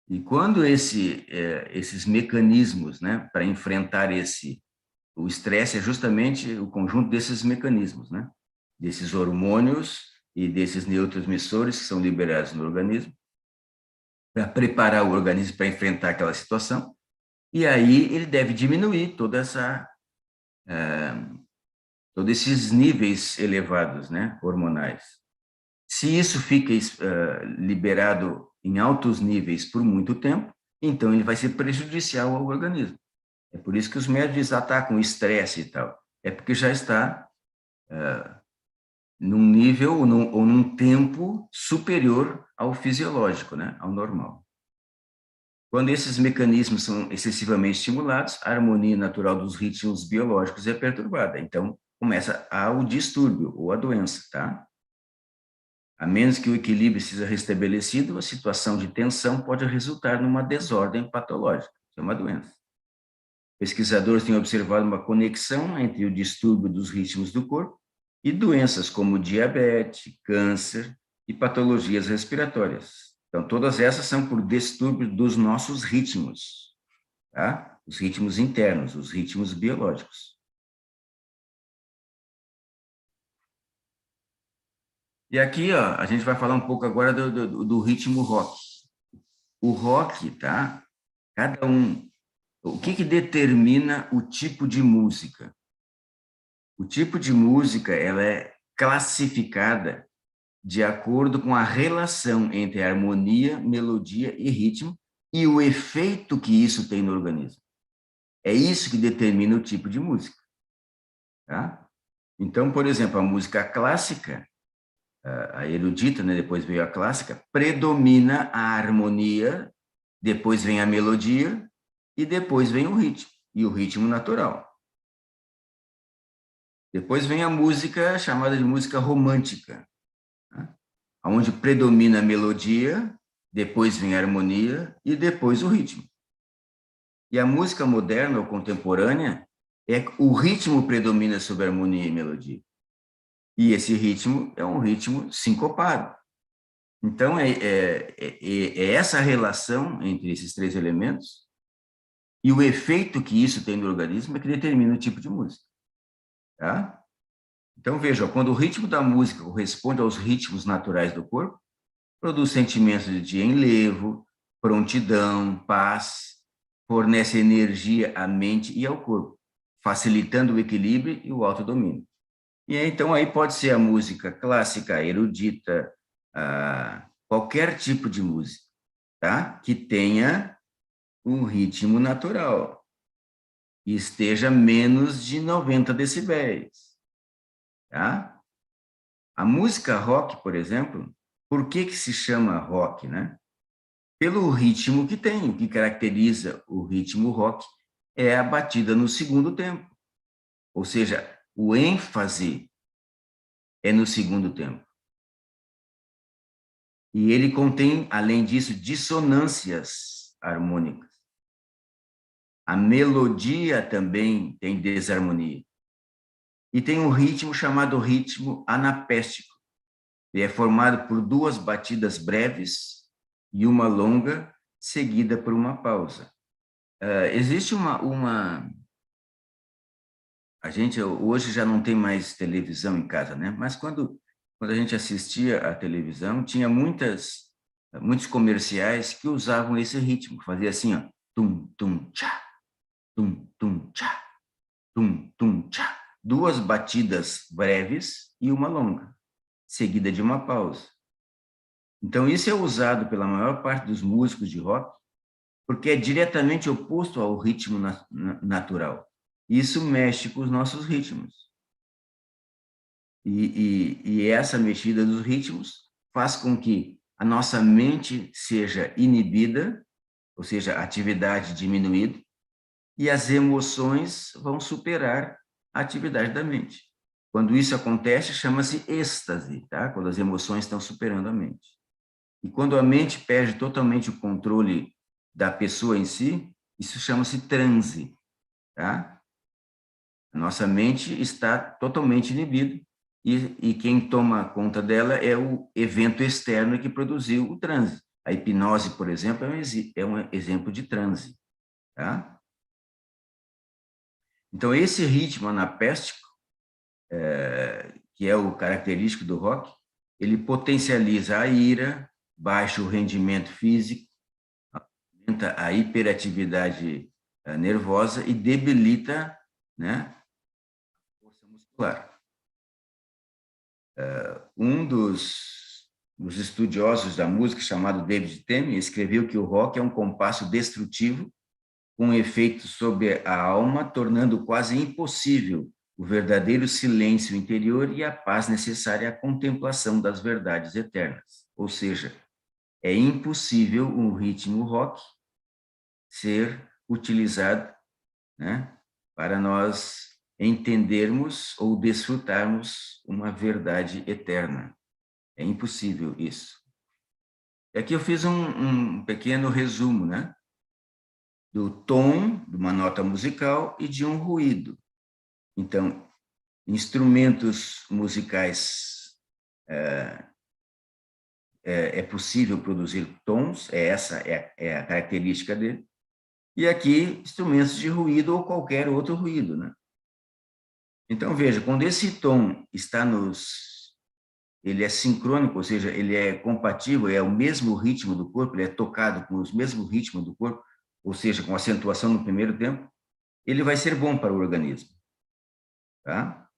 E quando esses mecanismos, né, para enfrentar o estresse é justamente o conjunto desses mecanismos, né, desses hormônios e desses neurotransmissores que são liberados no organismo para preparar o organismo para enfrentar aquela situação. E aí ele deve diminuir todos esses níveis elevados, né, hormonais. Se isso fica liberado em altos níveis por muito tempo, então ele vai ser prejudicial ao organismo. É por isso que os médicos atacam o estresse e tal. É porque já está num nível ou num tempo superior ao fisiológico, né, ao normal. Quando esses mecanismos são excessivamente estimulados, a harmonia natural dos ritmos biológicos é perturbada. Então, começa o distúrbio ou a doença, tá? A menos que o equilíbrio seja restabelecido, a situação de tensão pode resultar numa desordem patológica. Isso é uma doença. Pesquisadores têm observado uma conexão entre o distúrbio dos ritmos do corpo e doenças como diabetes, câncer e patologias respiratórias. Então, todas essas são por distúrbio dos nossos ritmos, tá? Os ritmos internos, os ritmos biológicos. E aqui, ó, a gente vai falar um pouco agora do ritmo rock. O rock, tá? Cada um. O que determina o tipo de música? O tipo de música, ela é classificada de acordo com a relação entre harmonia, melodia e ritmo e o efeito que isso tem no organismo. É isso que determina o tipo de música, tá? Então, por exemplo, a música clássica, a erudita, né, depois veio a clássica, predomina a harmonia, depois vem a melodia e depois vem o ritmo, e o ritmo natural. Depois vem a música chamada de música romântica, né, onde predomina a melodia, depois vem a harmonia e depois o ritmo. E a música moderna ou contemporânea, o ritmo predomina sobre a harmonia e melodia. E esse ritmo é um ritmo sincopado. Então, é essa relação entre esses três elementos e o efeito que isso tem no organismo é que determina o tipo de música. Tá? Então, veja, quando o ritmo da música corresponde aos ritmos naturais do corpo, produz sentimentos de enlevo, prontidão, paz, fornece energia à mente e ao corpo, facilitando o equilíbrio e o autodomínio. E então aí pode ser a música clássica, erudita, qualquer tipo de música, tá? Que tenha um ritmo natural e esteja menos de 90 decibéis, tá? A música rock, por exemplo, por que se chama rock, né? Pelo ritmo que tem, o que caracteriza o ritmo rock é a batida no segundo tempo, ou seja, o ênfase é no segundo tempo. E ele contém, além disso, dissonâncias harmônicas. A melodia também tem desarmonia. E tem um ritmo chamado ritmo anapéstico. Ele é formado por duas batidas breves e uma longa, seguida por uma pausa. Existe a gente hoje já não tem mais televisão em casa, né? Mas quando a gente assistia à televisão, tinha muitos comerciais que usavam esse ritmo, fazia assim, ó, tum tum tchá, tum tum tchá, tum tum tchá, duas batidas breves e uma longa, seguida de uma pausa. Então isso é usado pela maior parte dos músicos de rock, porque é diretamente oposto ao ritmo natural. Isso mexe com os nossos ritmos. E essa mexida dos ritmos faz com que a nossa mente seja inibida, ou seja, a atividade diminuída, e as emoções vão superar a atividade da mente. Quando isso acontece, chama-se êxtase, tá? Quando as emoções estão superando a mente. E quando a mente perde totalmente o controle da pessoa em si, isso chama-se transe, tá? A nossa mente está totalmente inibida e quem toma conta dela é o evento externo que produziu o transe. A hipnose, por exemplo, é um exemplo de transe, tá? Então, esse ritmo anapéstico, que é o característico do rock, ele potencializa a ira, baixa o rendimento físico, aumenta a hiperatividade nervosa e debilita, né, a força muscular. Um dos estudiosos da música, chamado David Temme, escreveu que o rock é um compasso destrutivo com efeito sobre a alma, tornando quase impossível o verdadeiro silêncio interior e a paz necessária à contemplação das verdades eternas. Ou seja, é impossível um ritmo rock ser utilizado, né, para nós entendermos ou desfrutarmos uma verdade eterna. É impossível isso. Aqui eu fiz um pequeno resumo, né? do tom de uma nota musical e de um ruído. Então, instrumentos musicais é possível produzir tons, essa é a característica dele. E aqui, instrumentos de ruído ou qualquer outro ruído, né? Então, veja, quando esse tom está ele é sincrônico, ou seja, ele é compatível, é o mesmo ritmo do corpo, ele é tocado com os mesmos ritmos do corpo, ou seja, com acentuação no primeiro tempo, ele vai ser bom para o organismo, tá?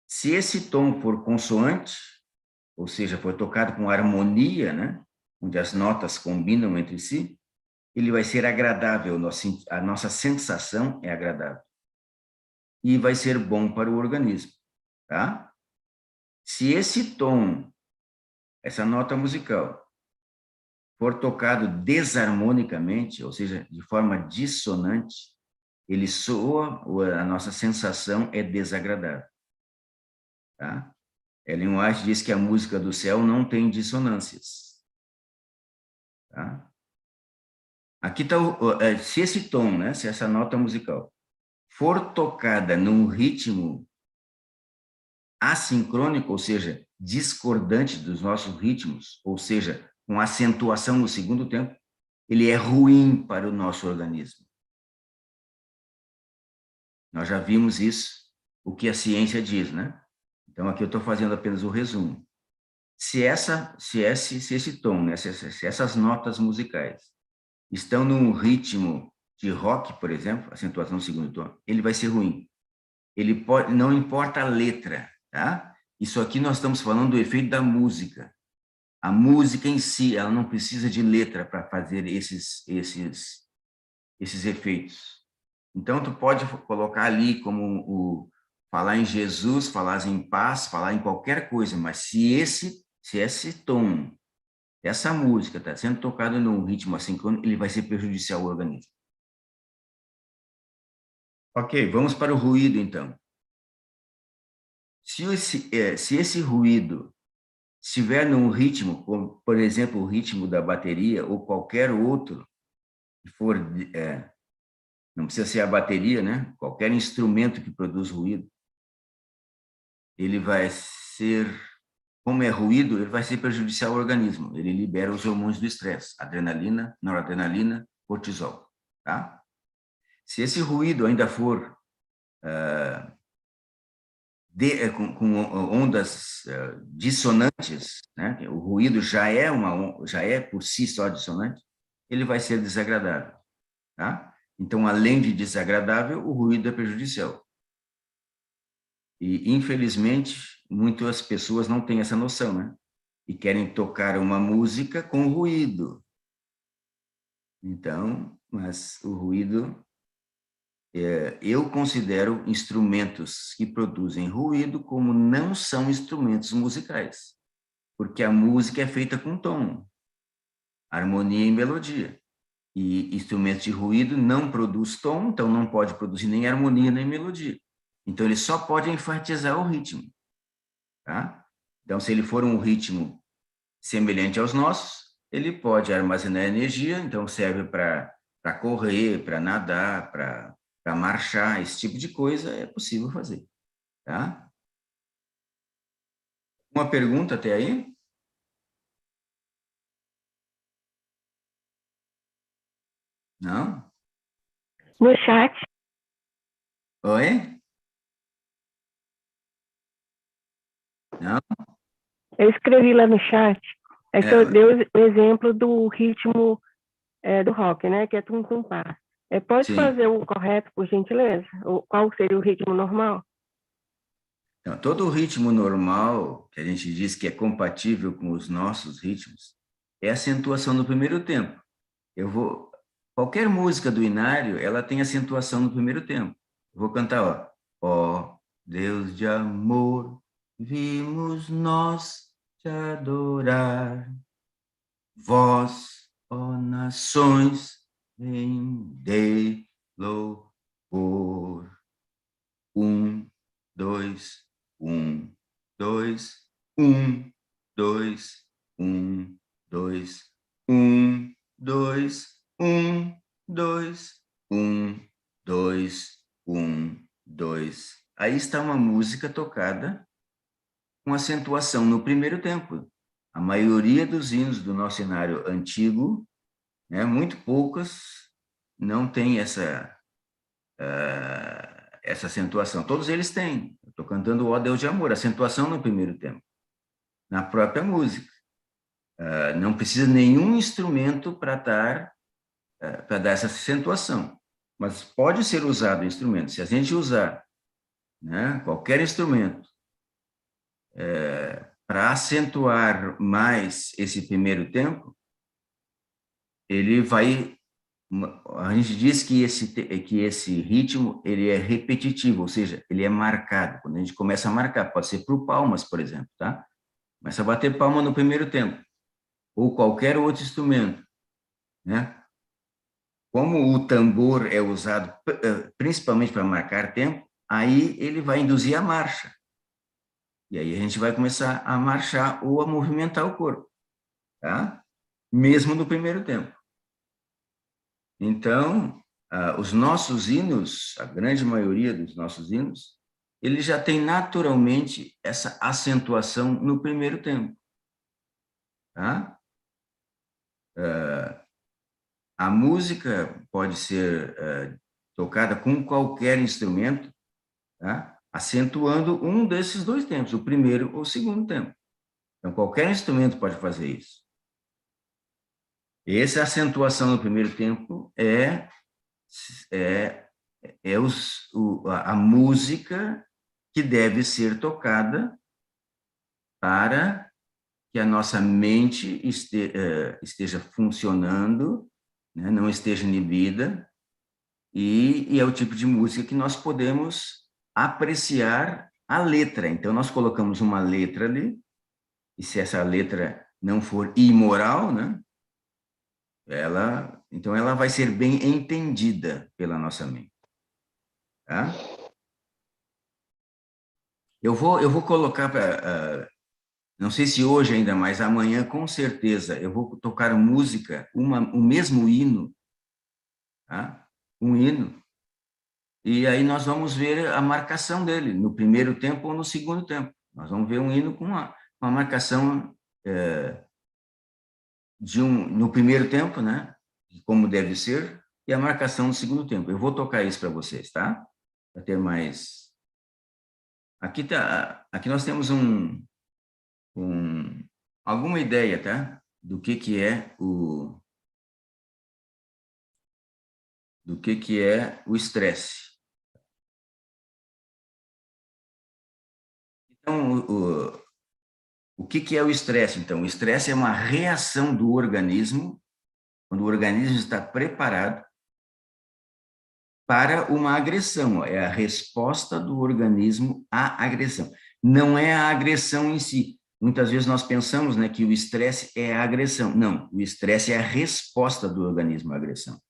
Se esse tom for consoante, ou seja, for tocado com harmonia, né, onde as notas combinam entre si, ele vai ser agradável, a nossa sensação é agradável. E vai ser bom para o organismo, tá? Se esse tom, essa nota musical, for tocado desarmonicamente, ou seja, de forma dissonante, ele soa, a nossa sensação é desagradável, tá? Ellen White diz que a música do céu não tem dissonâncias, tá? Aqui está, se esse tom, né, se essa nota musical for tocada num ritmo assincrônico, ou seja, discordante dos nossos ritmos, ou seja, com acentuação no segundo tempo, ele é ruim para o nosso organismo. Nós já vimos isso, o que a ciência diz, né? Então, aqui eu estou fazendo apenas o resumo. Se esse tom, né, se essas notas musicais estão num ritmo de rock, por exemplo, acentuação no segundo tom, ele vai ser ruim. Ele pode, não importa a letra, tá? Isso aqui nós estamos falando do efeito da música. A música em si, ela não precisa de letra para fazer esses efeitos. Então, tu pode colocar ali como falar em Jesus, falar em paz, falar em qualquer coisa, mas se esse tom, essa música está sendo tocada num ritmo assíncrono, ele vai ser prejudicial ao organismo. Ok, vamos para o ruído, então. Se esse ruído estiver num ritmo, como, por exemplo, o ritmo da bateria ou qualquer outro, que for, não precisa ser a bateria, né? Qualquer instrumento que produz ruído, ele vai ser, como é ruído, ele vai ser prejudicial ao organismo. Ele libera os hormônios do estresse, adrenalina, noradrenalina, cortisol, tá? Se esse ruído ainda for com ondas dissonantes, né? O ruído já é por si só dissonante, ele vai ser desagradável, tá? Então, além de desagradável, o ruído é prejudicial. E, infelizmente, muitas pessoas não têm essa noção, né? E querem tocar uma música com ruído. Então, mas o ruído, eu considero instrumentos que produzem ruído como não são instrumentos musicais, porque a música é feita com tom, harmonia e melodia. E instrumentos de ruído não produz tom, então não pode produzir nem harmonia nem melodia. Então, ele só pode enfatizar o ritmo, tá? Então, se ele for um ritmo semelhante aos nossos, ele pode armazenar energia, então serve para correr, para nadar, para marchar, esse tipo de coisa é possível fazer, tá? Uma pergunta até aí? Não? No chat, Oi? Não? eu escrevi lá no chat, é que eu É, dei o exemplo do ritmo do rock, né? Que é tum-tum-pá. Pode sim. fazer o correto, por gentileza? Qual seria o ritmo normal? Então, todo o ritmo normal, que a gente diz que é compatível com os nossos ritmos, é a acentuação no primeiro tempo. Qualquer música do Inário, ela tem acentuação no primeiro tempo. Eu vou cantar, ó Deus de amor, vimos nós te adorar. Vós, ó nações, rendei louvor. 1, 2, 1, 2, 1, 2, 1, 2, 1, 2, 1, 2, 1, 2, 1, 2. Aí está uma música tocada com acentuação no primeiro tempo. A maioria dos hinos do nosso cenário antigo, né, muito poucas, não tem essa acentuação. Todos eles têm. Eu estou cantando o Ó Deus de Amor, acentuação no primeiro tempo, na própria música. Não precisa nenhum instrumento para dar essa acentuação, mas pode ser usado o instrumento. Se a gente usar, né, qualquer instrumento para acentuar mais esse primeiro tempo, ele vai... A gente diz que esse ritmo ele é repetitivo, ou seja, ele é marcado. Quando a gente começa a marcar, pode ser por palmas, por exemplo, tá? Começa a bater palma no primeiro tempo, ou qualquer outro instrumento, né? Como o tambor é usado principalmente para marcar tempo, aí ele vai induzir a marcha. E aí a gente vai começar a marchar ou a movimentar o corpo, tá? Mesmo no primeiro tempo. Então, os nossos hinos, a grande maioria dos nossos hinos, ele já tem naturalmente essa acentuação no primeiro tempo, tá? A música pode ser tocada com qualquer instrumento, tá? Acentuando um desses dois tempos, o primeiro ou o segundo tempo. Então, qualquer instrumento pode fazer isso. Essa acentuação no primeiro tempo a música que deve ser tocada para que a nossa mente esteja funcionando, né, não esteja inibida, e é o tipo de música que nós podemos apreciar a letra. Então, nós colocamos uma letra ali, e se essa letra não for imoral, né, então ela vai ser bem entendida pela nossa mente. Tá? Eu vou colocar, não sei se hoje ainda, mas amanhã, com certeza, eu vou tocar música, o mesmo hino, tá? Um hino, e aí nós vamos ver a marcação dele, no primeiro tempo ou no segundo tempo. Nós vamos ver um hino com uma marcação no primeiro tempo, né? Como deve ser, e a marcação no segundo tempo. Eu vou tocar isso para vocês, tá? Para ter mais... Aqui nós temos alguma ideia, tá? Do que é o estresse. Então, o que é o estresse, então? O estresse é uma reação do organismo, quando o organismo está preparado para uma agressão. É a resposta do organismo à agressão. Não é a agressão em si. Muitas vezes nós pensamos, né, que o estresse é a agressão. Não, o estresse é a resposta do organismo à agressão.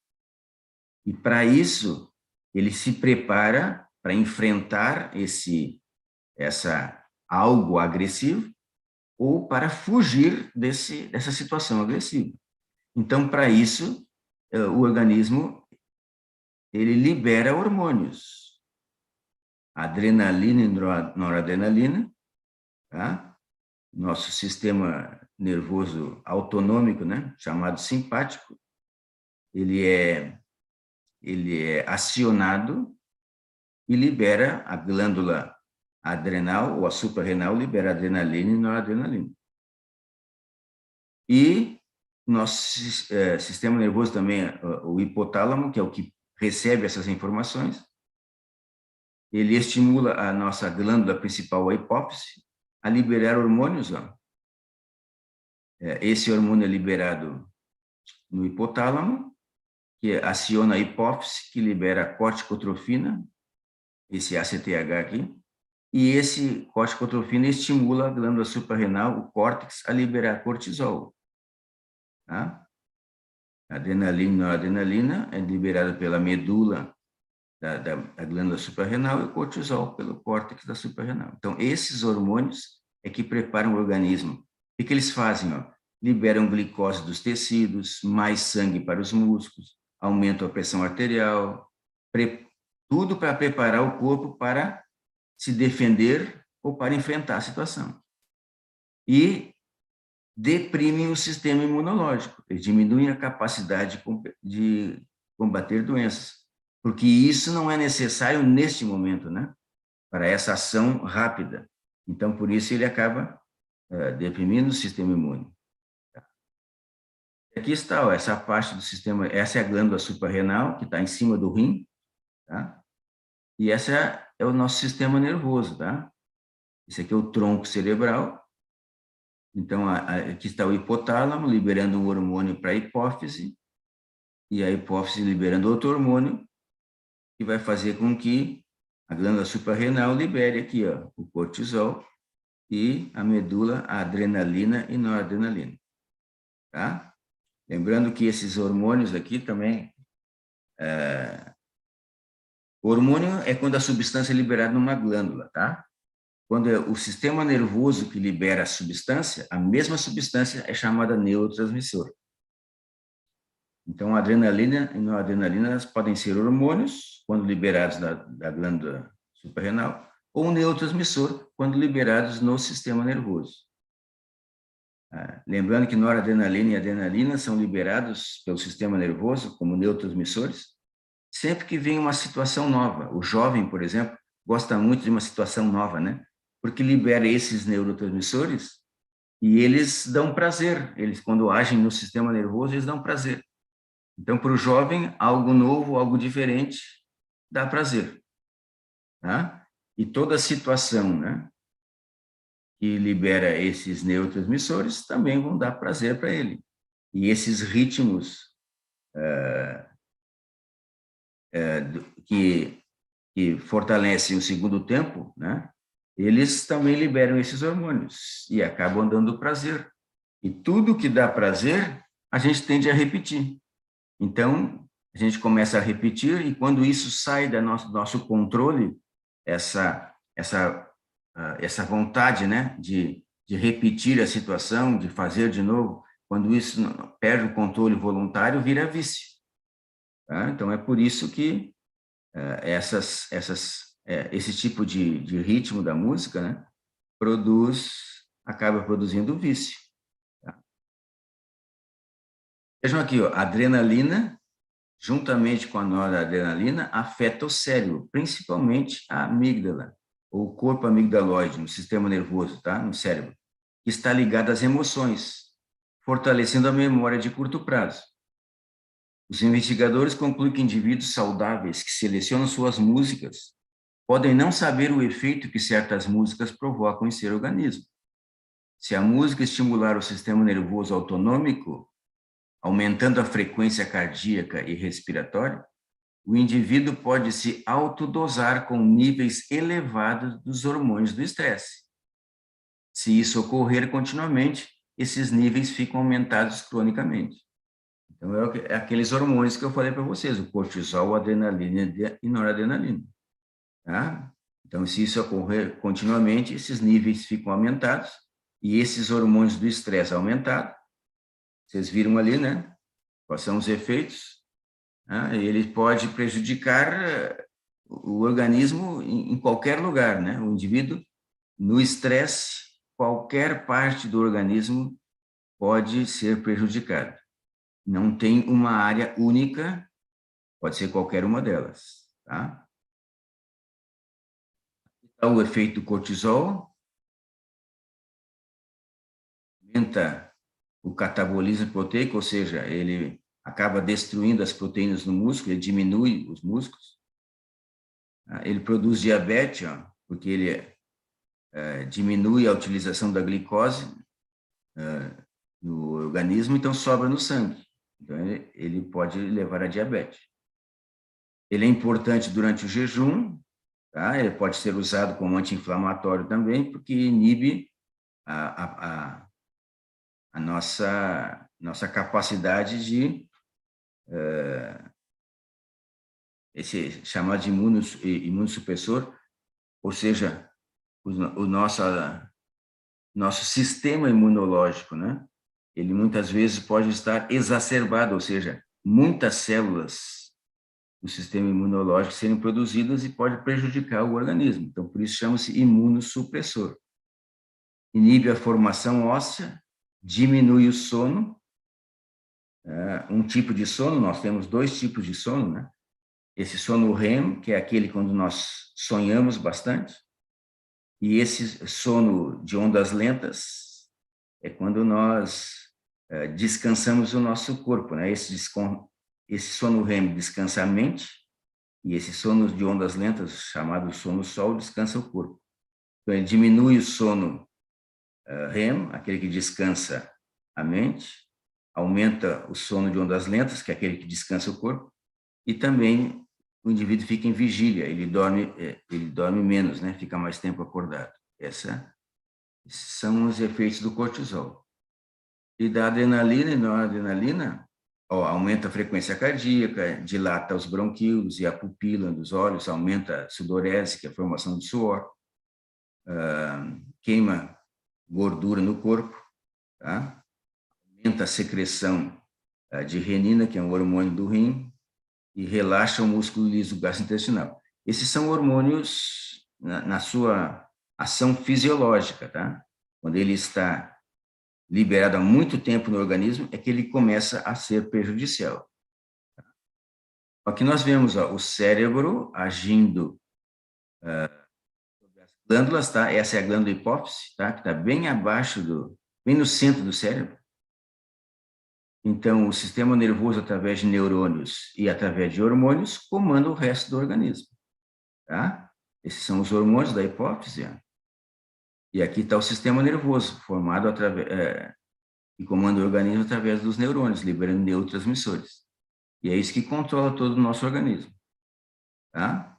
E para isso, ele se prepara para enfrentar algo agressivo ou para fugir dessa situação agressiva. Então, para isso, o organismo ele libera hormônios, adrenalina e noradrenalina, tá? Nosso sistema nervoso autonômico, né, chamado simpático, ele é acionado e libera a glândula adrenal ou a suprarrenal, libera adrenalina e noradrenalina. E nosso sistema nervoso também, o hipotálamo, que é o que recebe essas informações, ele estimula a nossa glândula principal, a hipófise, a liberar hormônios. Esse hormônio é liberado no hipotálamo, que aciona a hipófise, que libera a corticotrofina, esse ACTH aqui, e esse corticotrofina estimula a glândula suprarrenal, o córtex, a liberar cortisol. Tá? A adrenalina e noradrenalina é liberada pela medula da glândula suprarrenal e o cortisol pelo córtex da suprarrenal. Então, esses hormônios é que preparam o organismo. O que eles fazem? Liberam glicose dos tecidos, mais sangue para os músculos, aumento a pressão arterial, tudo para preparar o corpo para se defender ou para enfrentar a situação. E deprimem o sistema imunológico, eles diminuem a capacidade de combater doenças, porque isso não é necessário neste momento, né? Para essa ação rápida. Então, por isso, ele acaba deprimindo o sistema imune. Aqui está, ó, essa parte do sistema, essa é a glândula suprarrenal, que está em cima do rim, tá? E essa é o nosso sistema nervoso, tá? Esse aqui é o tronco cerebral. Então, aqui está o hipotálamo, liberando um hormônio para a hipófise, e a hipófise liberando outro hormônio, que vai fazer com que a glândula suprarrenal libere aqui, ó, o cortisol, e a medula, a adrenalina e noradrenalina, tá? Lembrando que esses hormônios aqui também... O hormônio é quando a substância é liberada numa glândula, tá? Quando é o sistema nervoso que libera a substância, a mesma substância é chamada neurotransmissor. Então, a adrenalina e noradrenalina elas podem ser hormônios, quando liberados da glândula suprarrenal, ou um neurotransmissor, quando liberados no sistema nervoso. Lembrando que noradrenalina e adrenalina são liberados pelo sistema nervoso como neurotransmissores, sempre que vem uma situação nova. O jovem, por exemplo, gosta muito de uma situação nova, né? Porque libera esses neurotransmissores e eles dão prazer. Eles, quando agem no sistema nervoso, eles dão prazer. Então, para o jovem, algo novo, algo diferente, dá prazer. Tá? E toda situação, né, que libera esses neurotransmissores também vão dar prazer para ele. E esses ritmos que fortalecem o segundo tempo, né, eles também liberam esses hormônios e acabam dando prazer. E tudo que dá prazer, a gente tende a repetir. Então, a gente começa a repetir e quando isso sai do nosso controle, essa vontade, né, de repetir a situação, de fazer de novo, quando isso perde o controle voluntário, vira vício. Tá? Então, é por isso que esse tipo de ritmo da música, né, acaba produzindo vício. Tá? Vejam aqui, ó, a adrenalina, juntamente com a noradrenalina, afeta o cérebro, principalmente a amígdala, ou o corpo amigdaloide, no sistema nervoso, tá? No cérebro, que está ligado às emoções, fortalecendo a memória de curto prazo. Os investigadores concluem que indivíduos saudáveis que selecionam suas músicas podem não saber o efeito que certas músicas provocam em seu organismo. Se a música estimular o sistema nervoso autonômico, aumentando a frequência cardíaca e respiratória, o indivíduo pode se autodosar com níveis elevados dos hormônios do estresse. Se isso ocorrer continuamente, esses níveis ficam aumentados cronicamente. Então, é aqueles hormônios que eu falei para vocês, o cortisol, a adrenalina e noradrenalina. Tá? Então, se isso ocorrer continuamente, esses níveis ficam aumentados e esses hormônios do estresse aumentados, vocês viram ali, né? Quais são os efeitos? Ele pode prejudicar o organismo em qualquer lugar, né? O indivíduo, no estresse, qualquer parte do organismo pode ser prejudicada. Não tem uma área única, pode ser qualquer uma delas, tá? Então, o efeito do cortisol aumenta o catabolismo proteico, ou seja, ele acaba destruindo as proteínas no músculo, ele diminui os músculos. Ele produz diabetes, ó, porque ele diminui a utilização da glicose no organismo, então sobra no sangue. Então, ele pode levar a diabetes. Ele é importante durante o jejum, tá? Ele pode ser usado como anti-inflamatório também, porque inibe a nossa capacidade de esse chamado de imunossupressor, ou seja, o nosso sistema imunológico, né? Ele muitas vezes pode estar exacerbado, ou seja, muitas células do sistema imunológico serem produzidas e pode prejudicar o organismo. Então, por isso chama-se imunossupressor. Inibe a formação óssea, diminui o sono. Um tipo de sono, nós temos 2 tipos de sono, né? Esse sono REM, que é aquele quando nós sonhamos bastante, e esse sono de ondas lentas é quando nós descansamos o nosso corpo, né? Esse sono REM descansa a mente, e esse sono de ondas lentas, chamado sono sol, descansa o corpo. Então, ele diminui o sono REM, aquele que descansa a mente, aumenta o sono de ondas lentas, que é aquele que descansa o corpo, e também o indivíduo fica em vigília, ele dorme menos, né? Fica mais tempo acordado. Esses são os efeitos do cortisol. E da adrenalina e noradrenalina, aumenta a frequência cardíaca, dilata os bronquíolos e a pupila dos olhos, aumenta a sudorese, que é a formação de suor, queima gordura no corpo, tá? Aumenta a secreção de renina, que é um hormônio do rim, e relaxa o músculo liso gastrointestinal. Esses são hormônios na sua ação fisiológica, tá? Quando ele está liberado há muito tempo no organismo, é que ele começa a ser prejudicial. Aqui nós vemos o cérebro agindo sobre as glândulas, tá? Essa é a glândula hipófise, tá? Que está bem abaixo bem no centro do cérebro. Então, o sistema nervoso, através de neurônios e através de hormônios, comanda o resto do organismo, tá? Esses são os hormônios da hipófise. E aqui está o sistema nervoso, formado que comanda o organismo através dos neurônios, liberando neurotransmissores. E é isso que controla todo o nosso organismo, tá?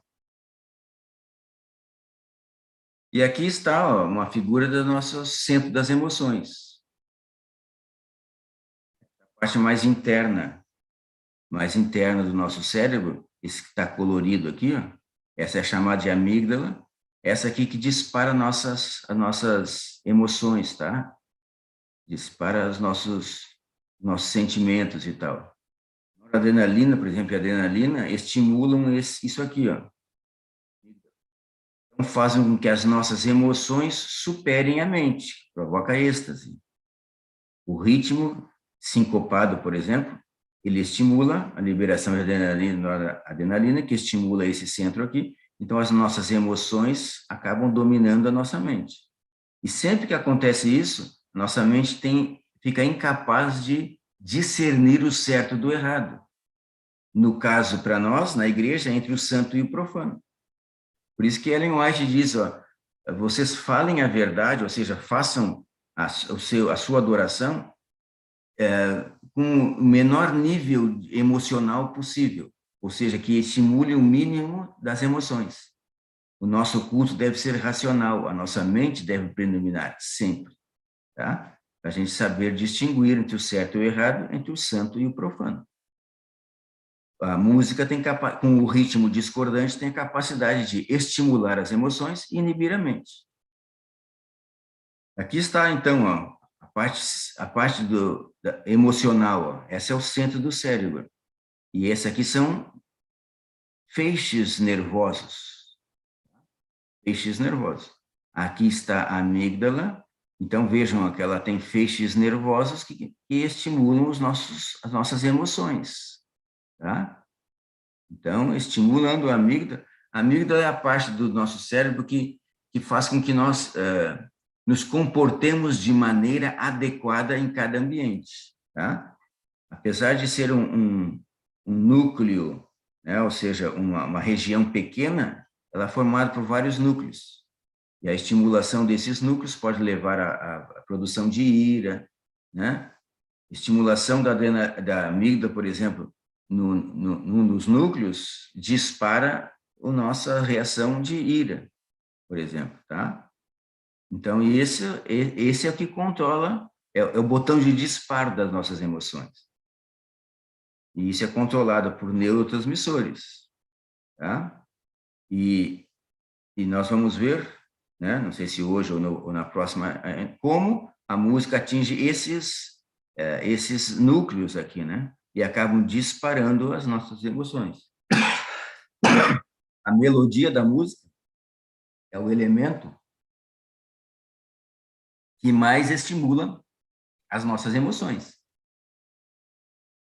E aqui está uma figura do nosso centro das emoções. A parte mais interna do nosso cérebro, esse que está colorido aqui, essa é chamada de amígdala, essa aqui que dispara as nossas emoções, tá? Dispara os nossos sentimentos e tal. A adrenalina, por exemplo, a adrenalina estimulam isso aqui, ó. Então, fazem com que as nossas emoções superem a mente, provoca êxtase. O ritmo sincopado, por exemplo, ele estimula a liberação de adrenalina, que estimula esse centro aqui. Então, as nossas emoções acabam dominando a nossa mente. E sempre que acontece isso, nossa mente fica incapaz de discernir o certo do errado. No caso, para nós, na igreja, entre o santo e o profano. Por isso que Ellen White diz, vocês falem a verdade, ou seja, façam a sua adoração com o menor nível emocional possível, ou seja, que estimule o mínimo das emoções. O nosso culto deve ser racional, a nossa mente deve predominar sempre, tá? Para a gente saber distinguir entre o certo e o errado, entre o santo e o profano. A música com o ritmo discordante tem a capacidade de estimular as emoções e inibir a mente. Aqui está, então, a parte emocional. Esse é o centro do cérebro. E esse aqui são feixes nervosos. Feixes nervosos. Aqui está a amígdala. Então, vejam que ela tem feixes nervosos que estimulam as nossas emoções. Tá? Então, estimulando a amígdala é a parte do nosso cérebro que faz com que nós nos comportemos de maneira adequada em cada ambiente. Tá? Apesar de ser um núcleo, né, ou seja, uma região pequena, ela é formada por vários núcleos. E a estimulação desses núcleos pode levar à produção de ira, né? Estimulação da amígdala, por exemplo, num dos núcleos, dispara a nossa reação de ira, por exemplo, tá? Então, esse é o que controla, é o botão de disparo das nossas emoções. E isso é controlado por neurotransmissores, tá? E nós vamos ver, né, não sei se hoje ou na próxima, como a música atinge esses núcleos aqui, né? e acabam disparando as nossas emoções. A melodia da música é o elemento que mais estimula as nossas emoções.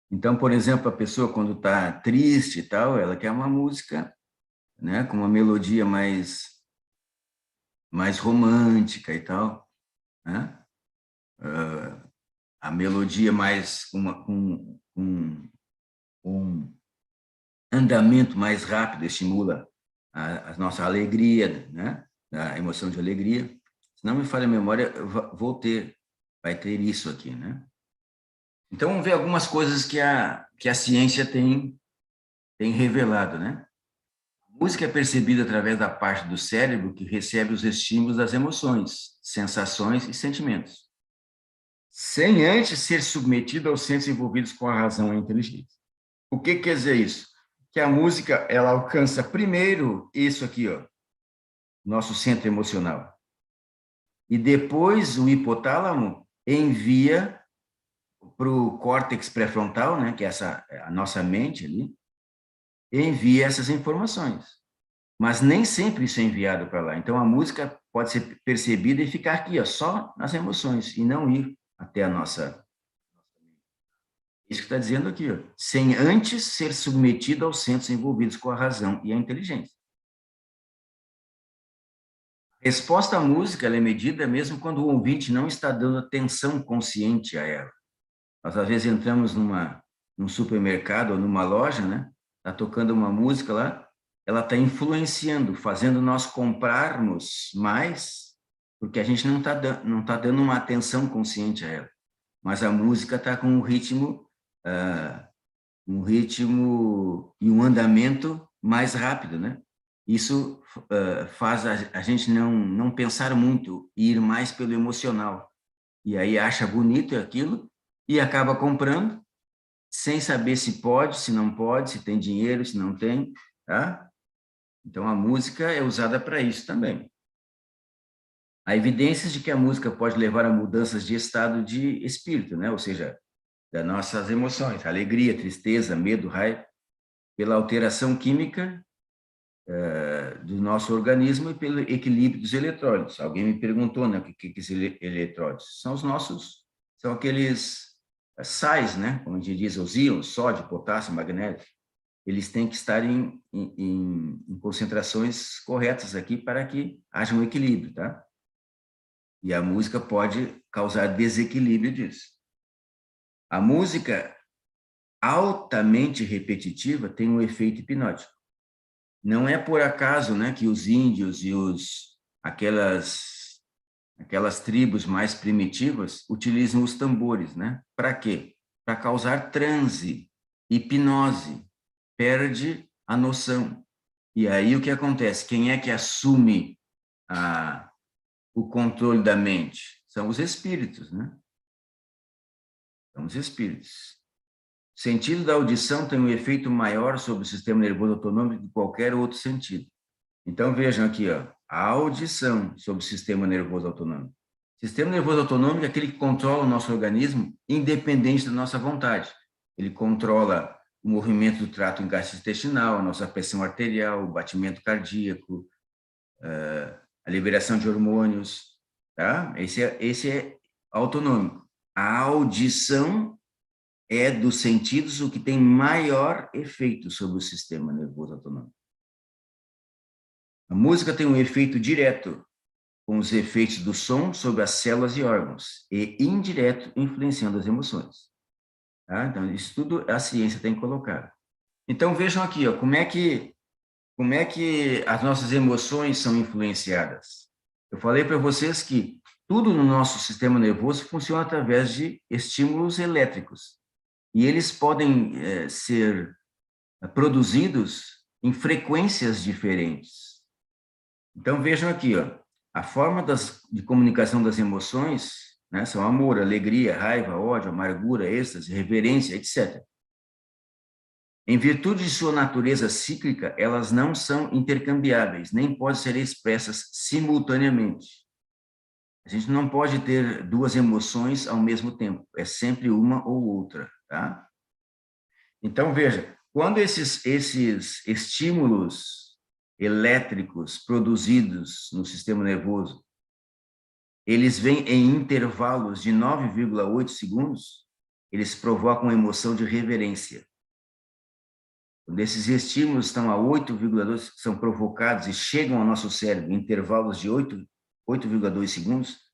Então, por exemplo, a pessoa quando está triste e tal, ela quer uma música, né, com uma melodia mais romântica e tal, né? A melodia mais com um andamento mais rápido estimula a nossa alegria, né? A emoção de alegria. Se não me falha a memória, vai ter isso aqui, né? Então, vamos ver algumas coisas que a ciência tem revelado, né? A música é percebida através da parte do cérebro que recebe os estímulos das emoções, sensações e sentimentos, sem antes ser submetida aos centros envolvidos com a razão e a inteligência. O que quer dizer isso? Que a música, ela alcança primeiro isso aqui, ó, nosso centro emocional. E depois o hipotálamo envia para o córtex pré-frontal, né, que é a nossa mente ali, envia essas informações. Mas nem sempre isso é enviado para lá. Então, a música pode ser percebida e ficar aqui, ó, só nas emoções, e não ir até a nossa... Isso que está dizendo aqui, ó, sem antes ser submetido aos centros envolvidos com a razão e a inteligência. A resposta à música ela é medida mesmo quando o ouvinte não está dando atenção consciente a ela. Nós, às vezes, entramos num supermercado ou numa loja, né? Está tocando uma música lá, ela está influenciando, fazendo nós comprarmos mais, porque a gente não tá dando uma atenção consciente a ela. Mas a música está com um ritmo e um andamento mais rápido, né? Isso faz a gente não pensar muito e ir mais pelo emocional. E aí acha bonito aquilo e acaba comprando, sem saber se pode, se não pode, se tem dinheiro, se não tem, tá? Então, a música é usada para isso também. Há evidências de que a música pode levar a mudanças de estado de espírito, né? Ou seja, das nossas emoções, alegria, tristeza, medo, raiva, pela alteração química do nosso organismo e pelo equilíbrio dos eletrólitos. Alguém me perguntou, né, o que são eletrólitos? São aqueles sais, né, como a gente diz, os íons, sódio, potássio, magnésio. Eles têm que estar em concentrações corretas aqui para que haja um equilíbrio, tá? E a música pode causar desequilíbrio disso. A música altamente repetitiva tem um efeito hipnótico. Não é por acaso, né, que os índios e aquelas tribos mais primitivas utilizam os tambores, né? Para quê? Para causar transe, hipnose, perde a noção. E aí o que acontece? Quem é que assume o controle da mente? São os espíritos, né? São os espíritos. O sentido da audição tem um efeito maior sobre o sistema nervoso autonômico do que qualquer outro sentido. Então, vejam aqui, ó, a audição sobre o sistema nervoso autonômico. O sistema nervoso autonômico é aquele que controla o nosso organismo independente da nossa vontade. Ele controla o movimento do trato gastrointestinal, a nossa pressão arterial, o batimento cardíaco, a liberação de hormônios, tá? Esse é autonômico. A audição é dos sentidos o que tem maior efeito sobre o sistema nervoso autonômico. A música tem um efeito direto com os efeitos do som sobre as células e órgãos e indireto influenciando as emoções. Tá? Então, isso tudo a ciência tem colocado. Então, vejam aqui, ó, como é que as nossas emoções são influenciadas. Eu falei para vocês que tudo no nosso sistema nervoso funciona através de estímulos elétricos. E eles podem ser produzidos em frequências diferentes. Então, vejam aqui, ó, a forma de comunicação das emoções, né, são amor, alegria, raiva, ódio, amargura, êxtase, reverência, etc. Em virtude de sua natureza cíclica, elas não são intercambiáveis, nem podem ser expressas simultaneamente. A gente não pode ter duas emoções ao mesmo tempo, é sempre uma ou outra, tá? Então, veja, quando esses estímulos elétricos produzidos no sistema nervoso, eles vêm em intervalos de 9,8 segundos, eles provocam uma emoção de reverência. Quando esses estímulos estão a 8,2, são provocados e chegam ao nosso cérebro em intervalos de 8,2 segundos,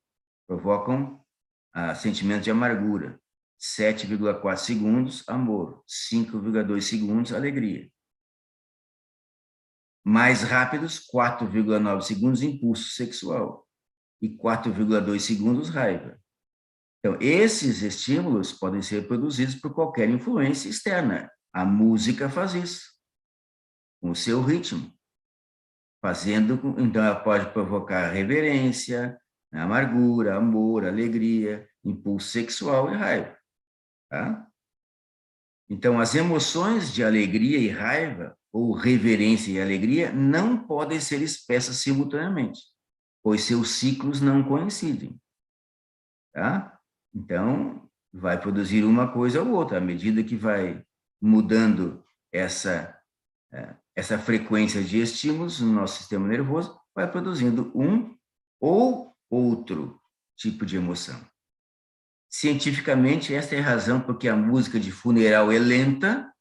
provocam sentimento de amargura. 7,4 segundos, amor. 5,2 segundos, alegria. Mais rápidos, 4,9 segundos, impulso sexual. E 4,2 segundos, raiva. Então, esses estímulos podem ser produzidos por qualquer influência externa. A música faz isso, com o seu ritmo. Então, ela pode provocar reverência, amargura, amor, alegria, impulso sexual e raiva. Tá? Então, as emoções de alegria e raiva, ou reverência e alegria, não podem ser expressas simultaneamente, pois seus ciclos não coincidem. Tá? Então, vai produzir uma coisa ou outra, à medida que vai mudando essa frequência de estímulos no nosso sistema nervoso, vai produzindo um ou outro tipo de emoção. Cientificamente, essa é a razão porque a música de funeral é lenta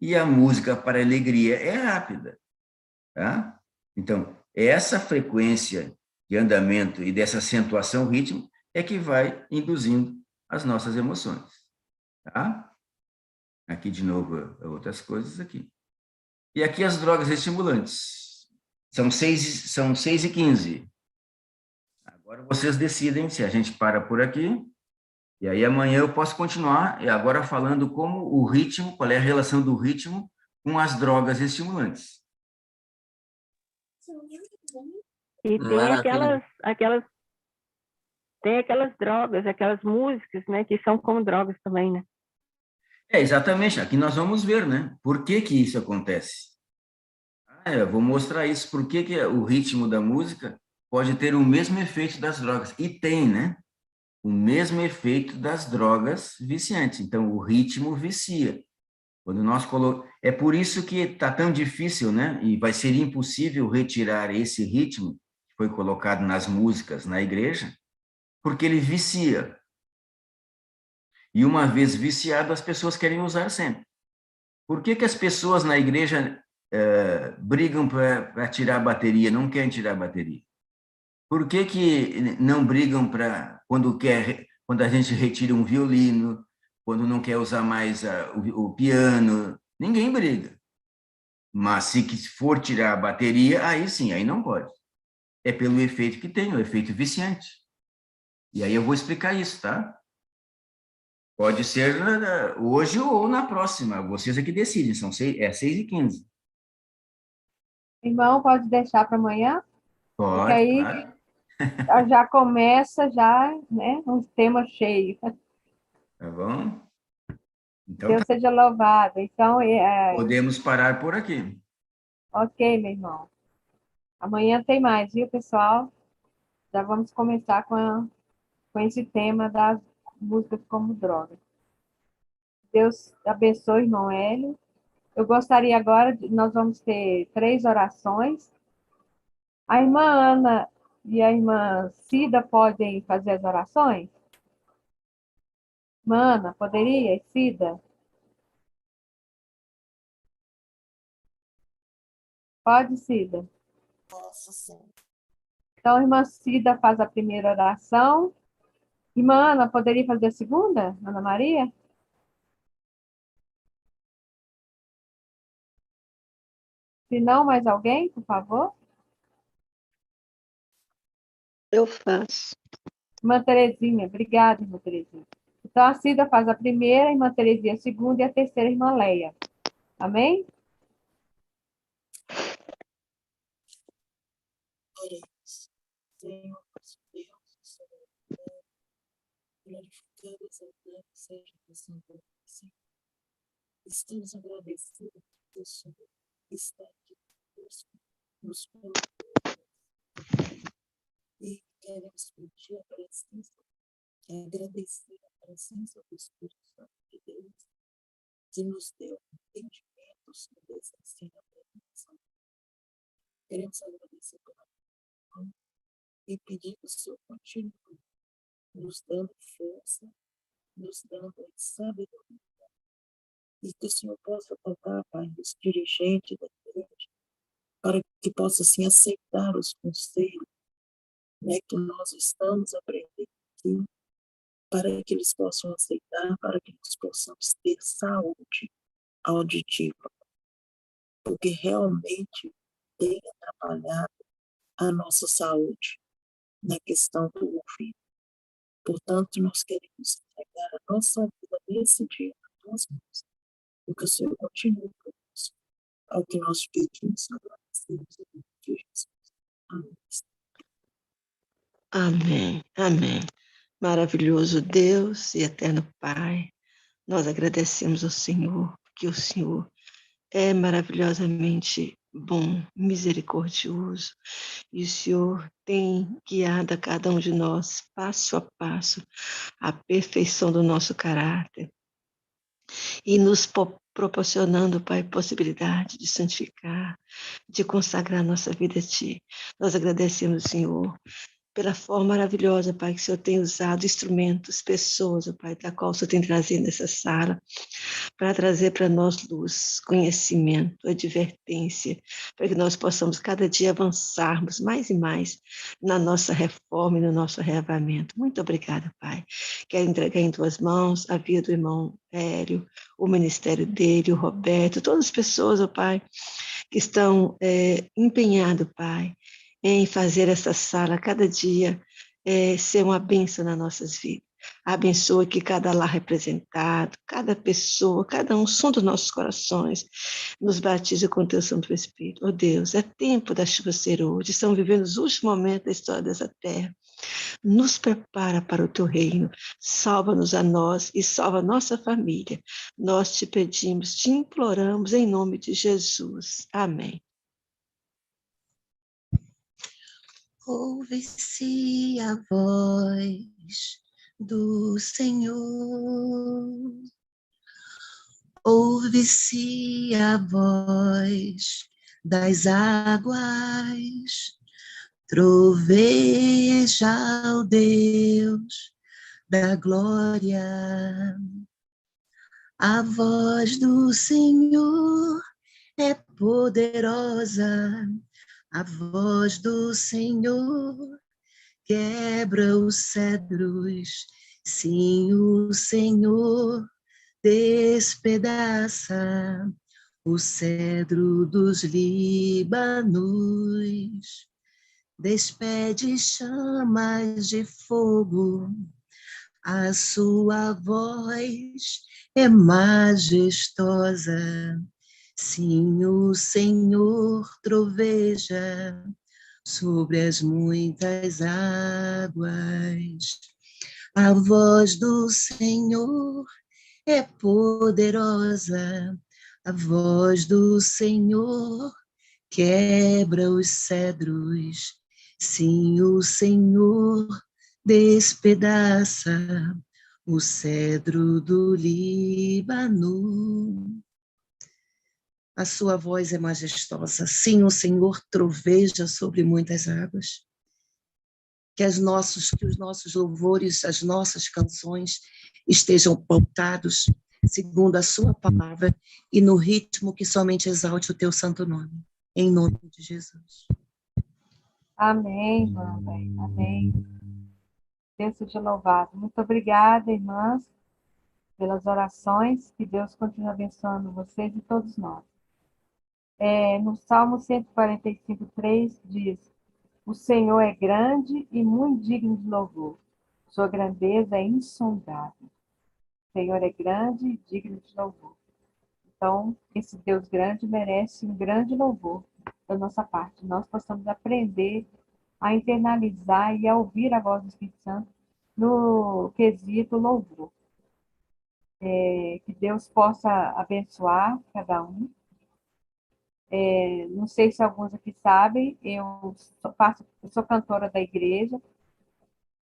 e a música para alegria é rápida. Tá? Então, essa frequência de andamento e dessa acentuação ritmo é que vai induzindo as nossas emoções. Tá? Aqui, de novo, outras coisas aqui. E aqui as drogas estimulantes. São 6h15. Agora vocês decidem se a gente para por aqui. E aí amanhã eu posso continuar, e agora falando como o ritmo, qual é a relação do ritmo com as drogas estimulantes. E tem aquelas drogas, aquelas músicas, né, que são como drogas também, né? Exatamente, aqui nós vamos ver, né? Por que que isso acontece? Eu vou mostrar isso, por que que o ritmo da música pode ter o mesmo efeito das drogas. E tem, né? O mesmo efeito das drogas viciantes. Então, o ritmo vicia. Quando nós É por isso que está tão difícil, né? E vai ser impossível retirar esse ritmo que foi colocado nas músicas na igreja, porque ele vicia. E uma vez viciado, as pessoas querem usar sempre. Por que que as pessoas na igreja brigam para tirar a bateria, não querem tirar a bateria? Por que que não brigam quando a gente retira um violino, quando não quer usar mais o piano? Ninguém briga. Mas se for tirar a bateria, aí sim, aí não pode. É pelo efeito que tem, o efeito viciante. E aí eu vou explicar isso, tá? Pode ser hoje ou na próxima, vocês é que decidem, 6h15. Irmão, pode deixar para amanhã? Porque Pode, aí claro. já começa, né, um tema cheio. Tá bom? Então, Deus seja louvado. Então, podemos parar por aqui. ok, meu irmão. Amanhã tem mais, viu, pessoal? Já vamos começar com esse tema das músicas como droga. Deus abençoe, irmão Hélio. Eu gostaria agora, nós vamos ter 3 orações. A irmã Ana e a irmã Cida podem fazer as orações? Irmã Ana, poderia? E Cida? Pode, Cida? Posso sim. Então, a irmã Cida faz a primeira oração. Irmã Ana, poderia fazer a segunda? Ana Maria? Se não, mais alguém, por favor? Eu faço. Irmã Terezinha, obrigada, irmã Terezinha. Então, a Cida faz a primeira, a irmã Terezinha a segunda e a terceira, a irmã Leia. Amém? Oremos. Senhor, nosso Deus, Senhor, glorificamos, exaltamos, seja o Senhor agradecido. Estamos agradecidos por Senhor que está aqui conosco, nos colocou, e queremos pedir a presença, agradecer a presença do Espírito Santo de Deus que nos deu entendimento sobre esse ensino da prevenção. Queremos agradecer pela mão e pedir que o Senhor continue nos dando força, nos dando sabedoria, e que o Senhor possa tocar, Pai, os dirigentes da igreja, para que possa, assim, aceitar os conselhos, né, que nós estamos aprendendo aqui, para que eles possam aceitar, para que nós possamos ter saúde auditiva, porque realmente tem atrapalhado a nossa saúde na questão do ouvido. Portanto, nós queremos entregar a nossa vida nesse dia nas tuas mãos, e que o Senhor continue conosco, ao que nós pedimos, agradecemos em nome de Jesus. Amém. Amém, amém. Maravilhoso Deus e eterno Pai, nós agradecemos ao Senhor, porque o Senhor é maravilhosamente bom, misericordioso, e o Senhor tem guiado a cada um de nós, passo a passo, à perfeição do nosso caráter, e nos proporcionando, Pai, possibilidade de santificar, de consagrar nossa vida a Ti. Nós agradecemos, Senhor, pela forma maravilhosa, Pai, que o Senhor tem usado instrumentos, pessoas, Pai, da qual o Senhor tem trazido nessa sala, para trazer para nós luz, conhecimento, advertência, para que nós possamos cada dia avançarmos mais e mais na nossa reforma e no nosso reavamento. Muito obrigada, Pai. Quero entregar em tuas mãos a vida do irmão Hélio, o ministério dele, o Roberto, todas as pessoas, ó Pai, que estão empenhados, Pai, em fazer essa sala cada dia ser uma bênção nas nossas vidas. Abençoa que cada lar representado, cada pessoa, cada um, som dos nossos corações, nos batize com o teu Santo Espírito. Oh Deus, é tempo da chuva ser hoje, estamos vivendo os últimos momentos da história dessa terra. Nos prepara para o teu reino, salva-nos a nós e salva a nossa família. Nós te pedimos, te imploramos em nome de Jesus. Amém. Ouve-se a voz do Senhor, ouve-se a voz das águas, troveja o Deus da glória. A voz do Senhor é poderosa, a voz do Senhor quebra os cedros, sim, o Senhor despedaça o cedro dos Líbanos, despede chamas de fogo, a sua voz é majestosa, sim, o Senhor troveja sobre as muitas águas. A voz do Senhor é poderosa, a voz do Senhor quebra os cedros, sim, o Senhor despedaça o cedro do Líbano. A sua voz é majestosa, sim, o Senhor troveja sobre muitas águas. Que os nossos louvores, as nossas canções estejam pautados segundo a sua palavra e no ritmo que somente exalte o teu santo nome. Em nome de Jesus. Amém, irmã. Amém. Deus seja louvado. Muito obrigada, irmãs, pelas orações. Que Deus continue abençoando vocês e todos nós. No Salmo 145:3 diz: o Senhor é grande e muito digno de louvor. Sua grandeza é insondável. O Senhor é grande e digno de louvor. Então, esse Deus grande merece um grande louvor da nossa parte. Nós possamos aprender a internalizar e a ouvir a voz do Espírito Santo no quesito louvor. Que Deus possa abençoar cada um. Não sei se alguns aqui sabem, eu sou cantora da igreja.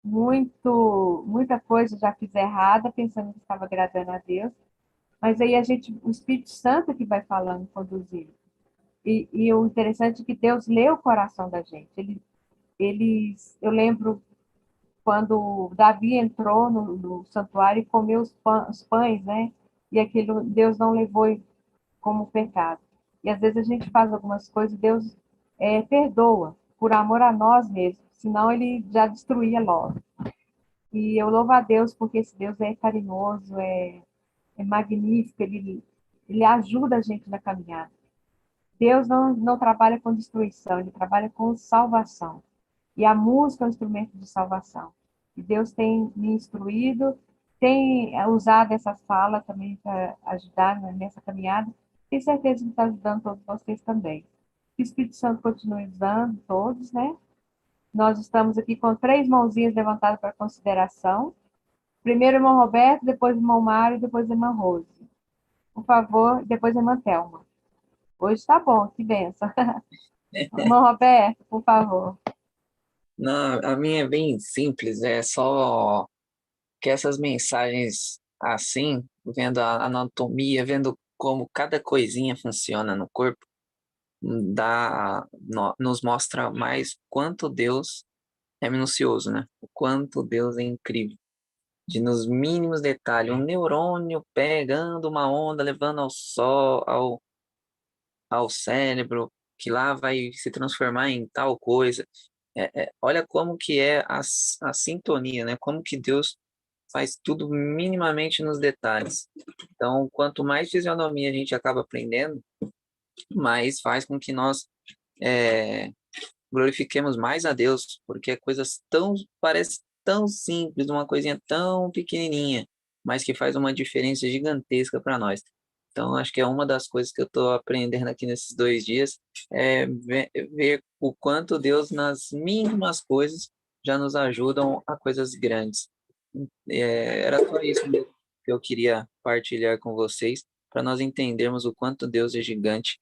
Muita coisa já fiz errada, pensando que estava agradando a Deus, mas aí o Espírito Santo é que vai falando, conduzindo. E o interessante é que Deus lê o coração da gente. Eu lembro quando Davi entrou no santuário e comeu os pães, né? E aquilo Deus não levou como pecado. E às vezes a gente faz algumas coisas, Deus perdoa por amor a nós mesmos, senão ele já destruía logo. E eu louvo a Deus porque esse Deus é carinhoso, é magnífico, ele ajuda a gente na caminhada. Deus não trabalha com destruição, ele trabalha com salvação. E a música é um instrumento de salvação. E Deus tem me instruído, tem usado essa fala também para ajudar nessa caminhada. Tenho certeza que está ajudando todos vocês também. Que o Espírito Santo continue usando todos, né? Nós estamos aqui com 3 mãozinhas levantadas para consideração. Primeiro, irmão Roberto, depois, irmão Mário, depois, irmã Rose. Por favor, depois, irmã Thelma. Hoje está bom, que benção. Irmão Roberto, por favor. Não, a minha é bem simples, é só que essas mensagens assim, vendo a anatomia, vendo como cada coisinha funciona no corpo, nos mostra mais quanto Deus é minucioso, né? O quanto Deus é incrível. De nos mínimos detalhes, um neurônio pegando uma onda, levando ao sol, ao cérebro, que lá vai se transformar em tal coisa. Olha como que é a sintonia, né? Como que Deus faz tudo minimamente nos detalhes. Então, quanto mais fisionomia a gente acaba aprendendo, mais faz com que nós é, glorifiquemos mais a Deus, porque é coisas parece tão simples, uma coisinha tão pequenininha, mas que faz uma diferença gigantesca para nós. Então, acho que é uma das coisas que eu estou aprendendo aqui nesses 2 dias, é ver o quanto Deus, nas mínimas coisas, já nos ajudam a coisas grandes. Era só isso mesmo que eu queria partilhar com vocês, para nós entendermos o quanto Deus é gigante.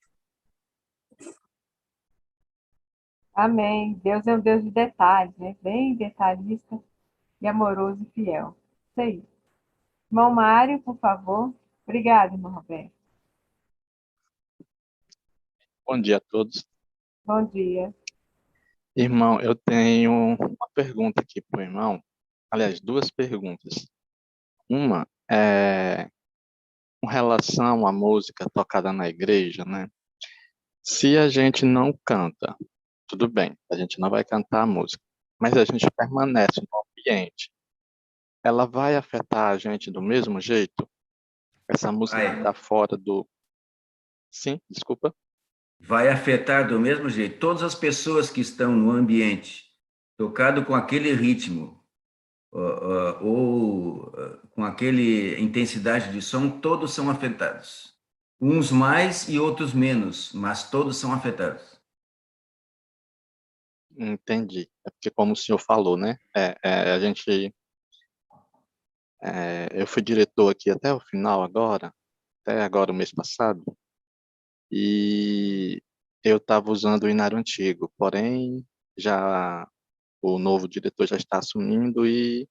Amém. Deus é um Deus de detalhes, né? Bem detalhista e amoroso e fiel. Isso aí. Irmão Mário, por favor. Obrigada, irmão Roberto. Bom dia a todos. Bom dia. Irmão, eu tenho uma pergunta aqui para o irmão. Aliás, 2 perguntas. Uma é com relação à música tocada na igreja, né? Se a gente não canta, tudo bem, a gente não vai cantar a música, mas a gente permanece no ambiente, ela vai afetar a gente do mesmo jeito? Essa música que está fora do... Sim, desculpa. Vai afetar do mesmo jeito. Todas as pessoas que estão no ambiente, tocado com aquele ritmo, ou com aquele intensidade de som, todos são afetados. Uns mais e outros menos, mas todos são afetados. Entendi. É porque como o senhor falou, né? A gente... eu fui diretor aqui até o final agora, até agora o mês passado, e eu estava usando o inário antigo, porém já o novo diretor já está assumindo e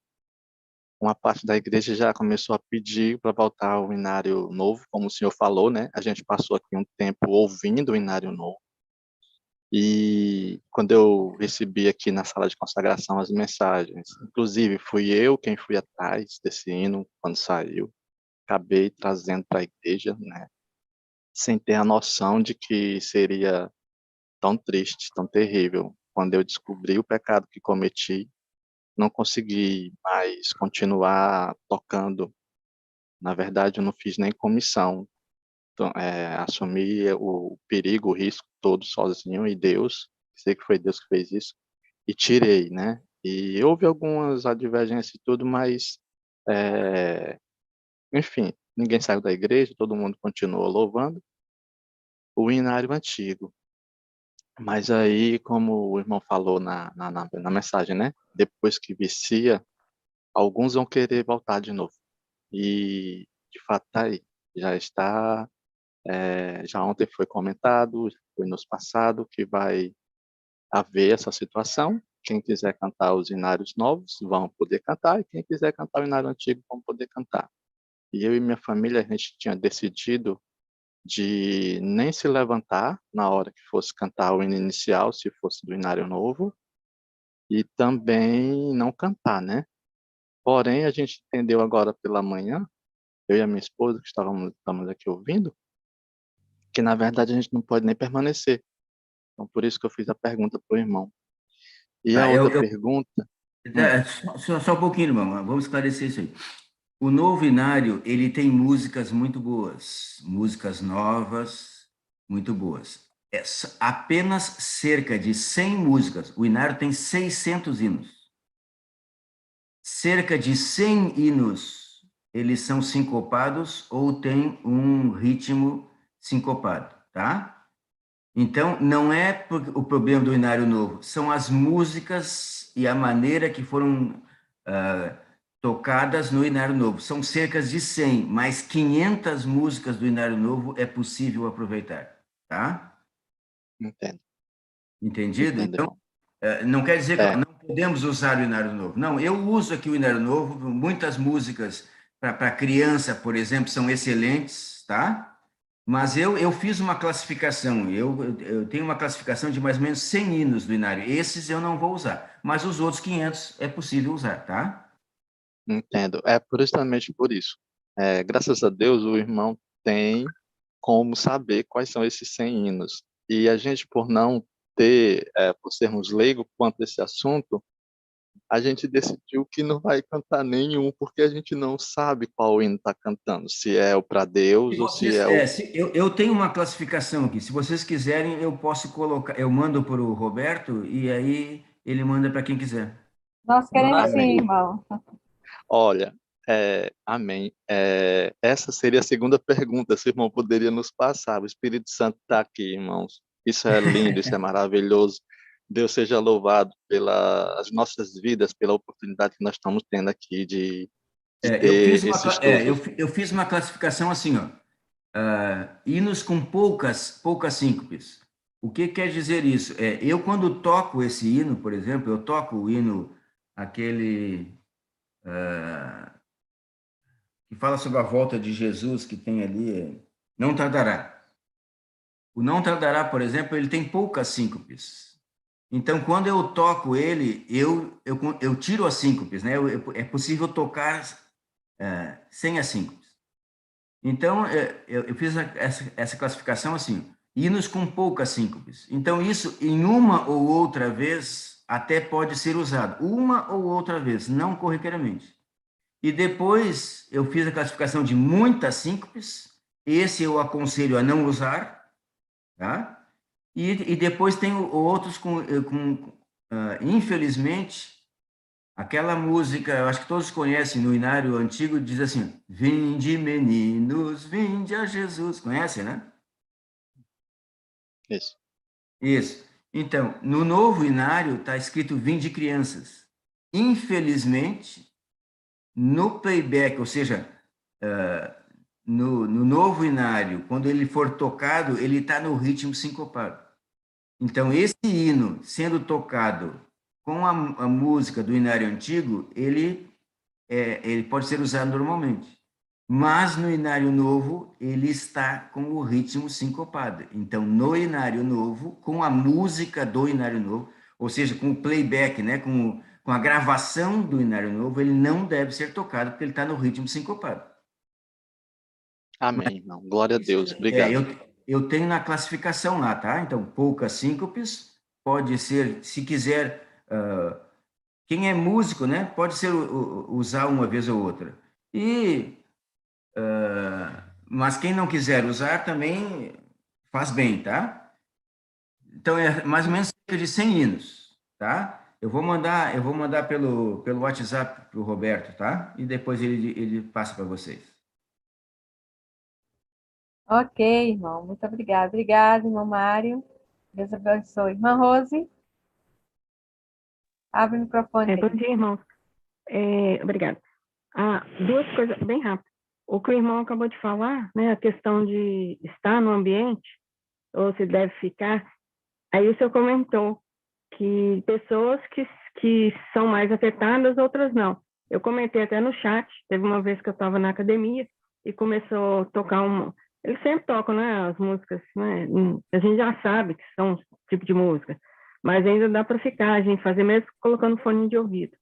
uma parte da igreja já começou a pedir para voltar ao inário novo, como o senhor falou, né? A gente passou aqui um tempo ouvindo o inário novo e quando eu recebi aqui na sala de consagração as mensagens, inclusive fui eu quem fui atrás desse hino quando saiu, acabei trazendo para a igreja, né? Sem ter a noção de que seria tão triste, tão terrível. Quando eu descobri o pecado que cometi, não consegui mais continuar tocando. Na verdade, eu não fiz nem comissão. Então, assumi o perigo, o risco todo sozinho e Deus, sei que foi Deus que fez isso, e tirei, né? E houve algumas advergências e tudo, mas, enfim, ninguém saiu da igreja, todo mundo continuou louvando o inário antigo. Mas aí, como o irmão falou na mensagem, né? Depois que vicia, alguns vão querer voltar de novo. E, de fato, tá aí. Já está, já ontem foi comentado, foi nos passado, que vai haver essa situação. Quem quiser cantar os inários novos vão poder cantar, e quem quiser cantar o inário antigo vão poder cantar. E eu e minha família, a gente tinha decidido de nem se levantar na hora que fosse cantar o hino inicial, se fosse do Inário Novo, e também não cantar, né? Porém, a gente entendeu agora pela manhã, eu e a minha esposa, que estamos aqui ouvindo, que na verdade a gente não pode nem permanecer. Então, por isso que eu fiz a pergunta para o irmão. E a Tá, outra pergunta... só um pouquinho, irmão, vamos esclarecer isso aí. O Novo Inário, ele tem músicas muito boas, músicas novas, muito boas. Apenas cerca de 100 músicas. O Inário tem 600 hinos. Cerca de 100 hinos, eles são sincopados ou têm um ritmo sincopado, tá? Então, não é o problema do Inário Novo, são as músicas e a maneira que foram tocadas no Inário Novo. São cerca de 100, mas 500 músicas do Inário Novo é possível aproveitar, tá? Entendo. Entendido? Entendo, Então, irmão. não quer dizer que não podemos usar o Inário Novo. Não, eu uso aqui o Inário Novo, muitas músicas para criança, por exemplo, são excelentes, tá? Mas eu fiz uma classificação, eu tenho uma classificação de mais ou menos 100 hinos do Inário. Esses eu não vou usar, mas os outros 500 é possível usar, tá? Entendo. É justamente por isso. Graças a Deus, o irmão tem como saber quais são esses 100 hinos. E a gente, por não ter, por sermos leigos quanto a esse assunto, a gente decidiu que não vai cantar nenhum, porque a gente não sabe qual hino está cantando, se é o para Deus ou se é o... Eu tenho uma classificação aqui, se vocês quiserem eu posso colocar, eu mando para o Roberto e aí ele manda para quem quiser. Nós queremos sim, Amém. irmão. Olha, amém. Essa seria a segunda pergunta, se o irmão poderia nos passar. O Espírito Santo está aqui, irmãos. Isso é lindo, isso é maravilhoso. Deus seja louvado pelas nossas vidas, pela oportunidade que nós estamos tendo aqui de ter esse estudo. Eu fiz uma classificação assim, ó, hinos com poucas síncopes. O que quer dizer isso? Eu quando toco esse hino, por exemplo, eu toco o hino, aquele que fala sobre a volta de Jesus, que tem ali, Não Tardará. O Não Tardará, por exemplo, ele tem poucas síncopes. Então, quando eu toco ele, eu tiro as síncopes, né? É possível tocar sem as síncopes. Então, eu fiz essa classificação assim, hinos com poucas síncopes. Então, isso, em uma ou outra vez, até pode ser usado. Uma ou outra vez, não corriqueiramente. E depois, eu fiz a classificação de muitas síncopes. Esse eu aconselho a não usar, tá? E depois tem outros infelizmente, aquela música, eu acho que todos conhecem no Inário Antigo, diz assim, vinde meninos, vinde a Jesus. Conhece, né? Isso. Isso. Então, no Novo Inário está escrito vinde crianças. Infelizmente, no playback, ou seja, no Novo Inário, quando ele for tocado, ele está no ritmo sincopado. Então, esse hino sendo tocado com a música do Inário Antigo, ele pode ser usado normalmente. Mas no Inário Novo, ele está com o ritmo sincopado. Então, no Inário Novo, com a música do Inário Novo, ou seja, com o playback, né, com a gravação do Inário Novo, ele não deve ser tocado, porque ele está no ritmo sincopado. Amém, irmão. Glória a Deus. Obrigado. Eu tenho na classificação lá, tá? Então, poucas síncopes, pode ser, se quiser, quem é músico, né? Pode ser usar uma vez ou outra. Mas quem não quiser usar também faz bem, tá? Então, é mais ou menos cerca de 100 hinos, tá? Eu vou mandar pelo WhatsApp para o Roberto, tá? E depois ele passa para vocês. Ok, irmão. Muito obrigada. Obrigada, irmão Mário. Deus abençoe. Irmã Rose, abre o microfone. Bom dia, irmãos. Obrigada. Duas coisas bem rápidas. O que o irmão acabou de falar, né, a questão de estar no ambiente, ou se deve ficar, aí o senhor comentou que pessoas que são mais afetadas, outras não. Eu comentei até no chat, teve uma vez que eu estava na academia, e começou a tocar uma... Eles sempre tocam, né, as músicas, né? A gente já sabe que são tipo de música, mas ainda dá para ficar, a gente fazer mesmo colocando fone de ouvido,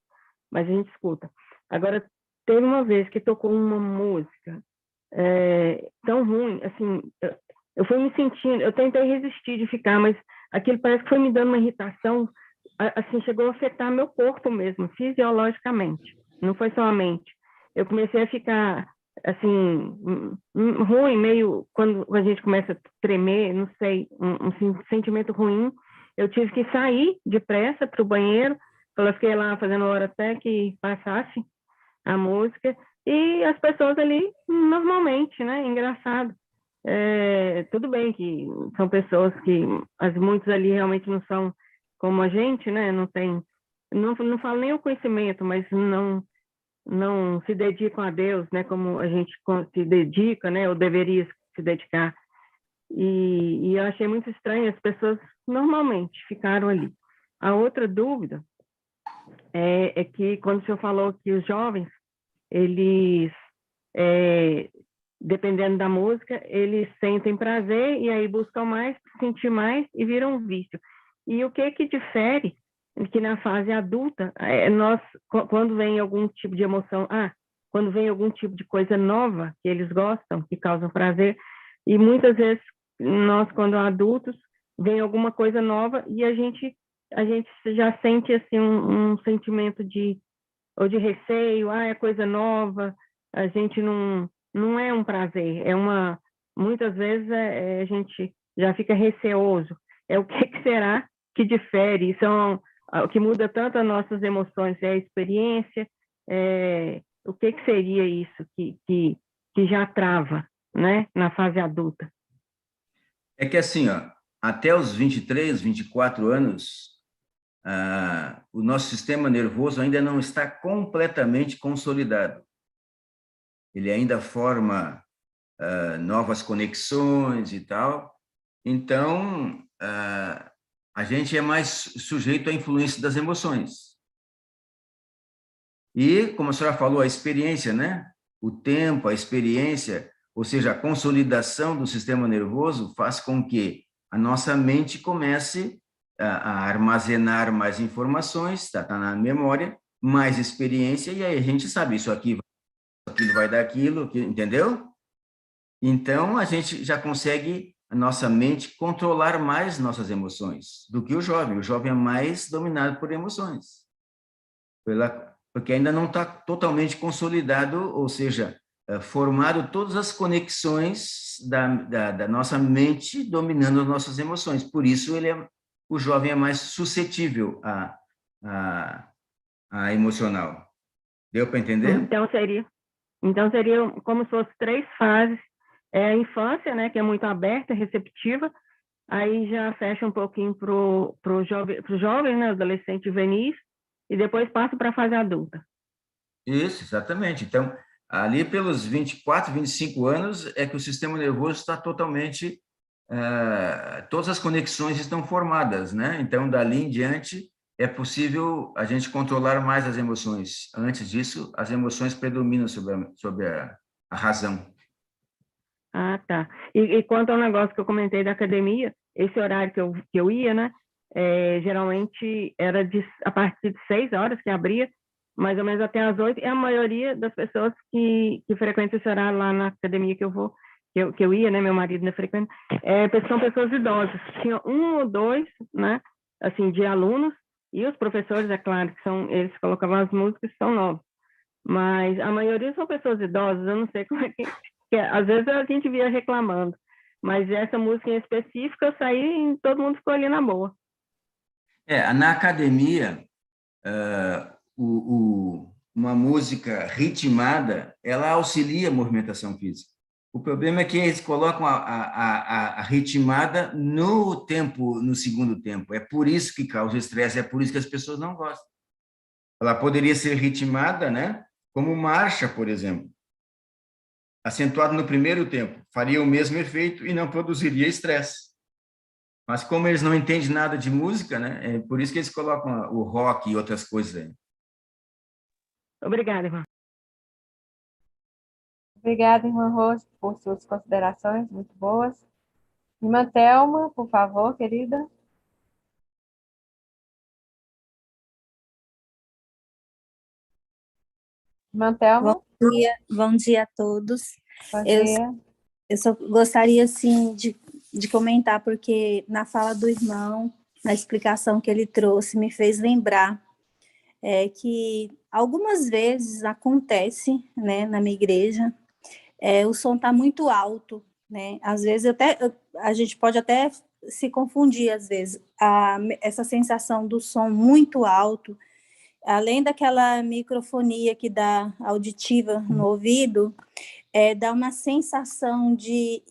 mas a gente escuta. Agora, teve uma vez que tocou uma música tão ruim, assim, eu fui me sentindo, eu tentei resistir de ficar, mas aquilo parece que foi me dando uma irritação, assim, chegou a afetar meu corpo mesmo, fisiologicamente, não foi só a mente. Eu comecei a ficar, assim, ruim, meio, quando a gente começa a tremer, não sei, um sentimento ruim. Eu tive que sair depressa para o banheiro, eu fiquei lá fazendo hora até que passasse a música, e as pessoas ali, normalmente, né, engraçado. Tudo bem que são pessoas que, muitos ali realmente não são como a gente, né, não tem, não falo nem o conhecimento, mas não se dedicam a Deus, né, como a gente se dedica, né, ou deveria se dedicar. E eu achei muito estranho, as pessoas normalmente ficaram ali. A outra dúvida é que quando o senhor falou que os jovens, eles, dependendo da música, eles sentem prazer e aí buscam mais, sentir mais e viram um vício. E o que difere que na fase adulta, nós, quando vem algum tipo de emoção, quando vem algum tipo de coisa nova que eles gostam, que causam prazer, e muitas vezes nós, quando adultos, vem alguma coisa nova e a gente já sente assim um sentimento de receio, é coisa nova, a gente não é um prazer, muitas vezes a gente já fica receoso. O que será que difere? O que muda tanto as nossas emoções é a experiência, o que seria isso que já trava, né, na fase adulta? É que assim, ó, até os 23, 24 anos, o nosso sistema nervoso ainda não está completamente consolidado. Ele ainda forma novas conexões e tal. Então, a gente é mais sujeito à influência das emoções. E, como a senhora falou, a experiência, né? O tempo, a experiência, ou seja, a consolidação do sistema nervoso faz com que a nossa mente comece a armazenar mais informações, está na memória, mais experiência, e aí a gente sabe, isso aqui vai dar aquilo, entendeu? Então, a gente já consegue, a nossa mente, controlar mais nossas emoções do que o jovem. O jovem é mais dominado por emoções, porque ainda não está totalmente consolidado, ou seja, formado todas as conexões da nossa mente dominando as nossas emoções. Por isso, o jovem é mais suscetível a emocional. Deu para entender? Então seria como se fossem 3 fases. A infância, né, que é muito aberta, receptiva, aí já fecha um pouquinho para o jovem, né, adolescente juvenis, e depois passa para a fase adulta. Isso, exatamente. Então, ali pelos 24, 25 anos é que o sistema nervoso está totalmente... todas as conexões estão formadas, né? Então, dali em diante, é possível a gente controlar mais as emoções. Antes disso, as emoções predominam sobre a razão. Ah, tá. E quanto ao negócio que eu comentei da academia, esse horário que eu ia, né, geralmente era a partir de 6 horas que abria, mais ou menos até as 8, e a maioria das pessoas que frequentam esse horário lá na academia que eu ia, né, meu marido não frequenta, são pessoas idosas. Tinha 1 ou 2, né, assim, de alunos, e os professores, é claro, eles colocavam as músicas, são novos. Mas a maioria são pessoas idosas, eu não sei como é que às vezes a gente via reclamando, mas essa música em específico eu saí e todo mundo ficou ali na boa. Na academia, uma música ritmada, ela auxilia a movimentação física. O problema é que eles colocam a ritmada no segundo tempo. É por isso que causa estresse, é por isso que as pessoas não gostam. Ela poderia ser ritmada, né? Como marcha, por exemplo. Acentuado no primeiro tempo, faria o mesmo efeito e não produziria estresse. Mas como eles não entendem nada de música, né? É por isso que eles colocam o rock e outras coisas aí. Obrigada, irmão. Obrigada, irmã Rose, por suas considerações muito boas. Irmã Thelma, por favor, querida. Irmã Thelma, Bom dia a todos. bom Eu, dia. eu só gostaria, assim, de comentar, porque na fala do irmão, na explicação que ele trouxe, me fez lembrar que algumas vezes acontece, né, na minha igreja, o som está muito alto, né? Às vezes a gente pode até se confundir, às vezes, essa sensação do som muito alto, além daquela microfonia que dá auditiva no ouvido, dá uma sensação de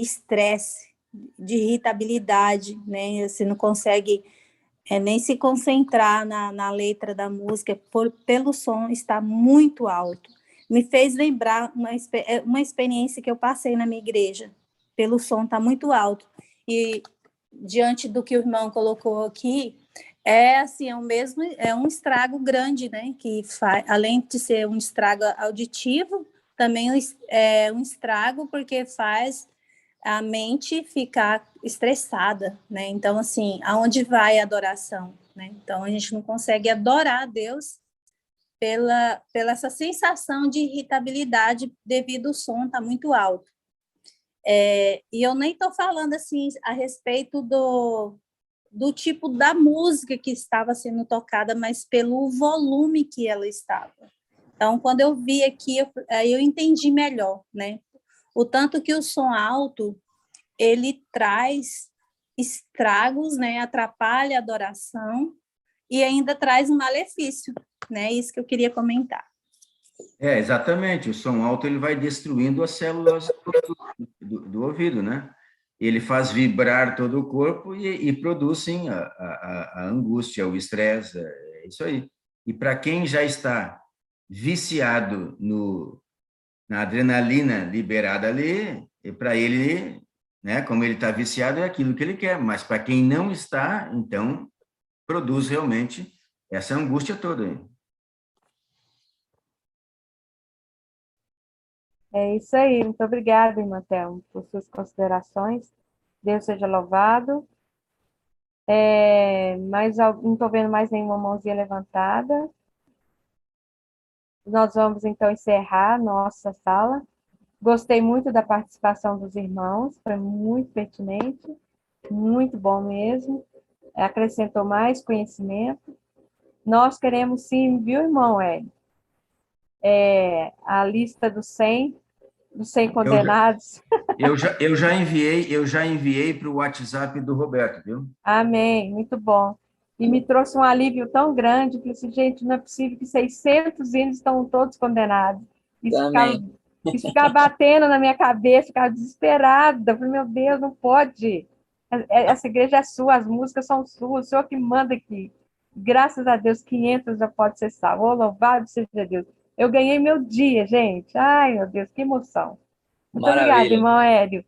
estresse, de irritabilidade, né? Você não consegue nem se concentrar na letra da música pelo som estar muito alto. Me fez lembrar uma experiência que eu passei na minha igreja, pelo som estar muito alto. E diante do que o irmão colocou aqui, assim, é um estrago grande, né? Que faz, além de ser um estrago auditivo, também é um estrago porque faz a mente ficar estressada, né? Então, assim, aonde vai a adoração, né? Então, a gente não consegue adorar a Deus pela essa sensação de irritabilidade devido ao som estar muito alto. E eu nem estou falando, assim, a respeito do tipo da música que estava sendo tocada, mas pelo volume que ela estava. Então, quando eu vi aqui, eu entendi melhor, né? O tanto que o som alto, ele traz estragos, né? Atrapalha a adoração e ainda traz um malefício, né? Isso que eu queria comentar. Exatamente. O som alto ele vai destruindo as células do ouvido, né? Ele faz vibrar todo o corpo e produz, sim, a angústia, o estresse, é isso aí. E para quem já está viciado na adrenalina liberada ali, para ele, né, como ele está viciado, é aquilo que ele quer. Mas para quem não está, então, produz realmente essa angústia toda aí. É isso aí. Muito obrigada, irmã Thelma, por suas considerações. Deus seja louvado. Não estou vendo mais nenhuma mãozinha levantada. Nós vamos, então, encerrar nossa sala. Gostei muito da participação dos irmãos, foi muito pertinente, muito bom mesmo. Acrescentou mais conhecimento. Nós queremos sim, viu, irmão Hélio? A lista dos 100 condenados. Eu já enviei para o WhatsApp do Roberto, viu? Amém, muito bom. E me trouxe um alívio tão grande, que assim, gente, não é possível que 600 hinos estão todos condenados. Isso ficava batendo na minha cabeça, ficava desesperada. Eu falei, meu Deus, não pode. Essa igreja é sua, as músicas são suas, o Senhor que manda aqui. Graças a Deus, 500 já pode ser salvo. Oh, louvado seja Deus. Eu ganhei meu dia, gente. Ai, meu Deus, que emoção. Muito obrigada, Maravilha. irmão Hélio.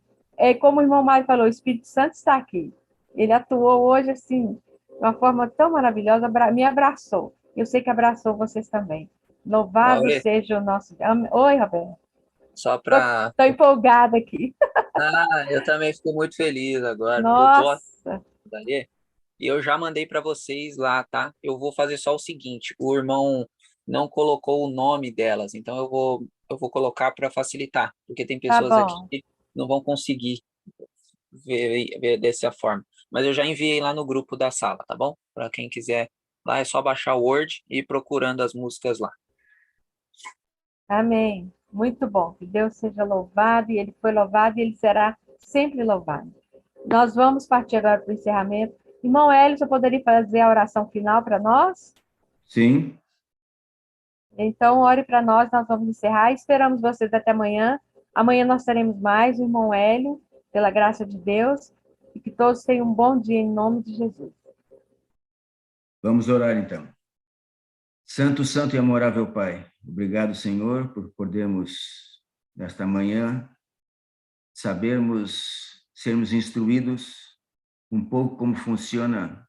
Como o irmão Mário falou, o Espírito Santo está aqui. Ele atuou hoje, assim, de uma forma tão maravilhosa, me abraçou. Eu sei que abraçou vocês também. Louvado Maurício, seja o nosso... Oi, Roberto. só para... Estou empolgada aqui. eu também fico muito feliz agora, porque eu tô Nossa, ali. E eu já mandei para vocês lá, tá? Eu vou fazer só o seguinte: o irmão não colocou o nome delas, então eu vou colocar para facilitar, porque tem tá pessoas aqui bom. que não vão conseguir ver dessa forma. Mas eu já enviei lá no grupo da sala, tá bom? Para quem quiser lá, é só baixar o Word e ir procurando as músicas lá. Amém. Muito bom. Que Deus seja louvado, e Ele foi louvado, e Ele será sempre louvado. Nós vamos partir agora para o encerramento. Irmão Hélio, você poderia fazer a oração final para nós? Sim. Então, ore para nós, nós vamos encerrar. Esperamos vocês até amanhã. Amanhã nós teremos mais o irmão Hélio, pela graça de Deus, e que todos tenham um bom dia em nome de Jesus. Vamos orar, então. Santo, santo e amorável Pai, obrigado, Senhor, por podermos, nesta manhã, sermos instruídos um pouco como funciona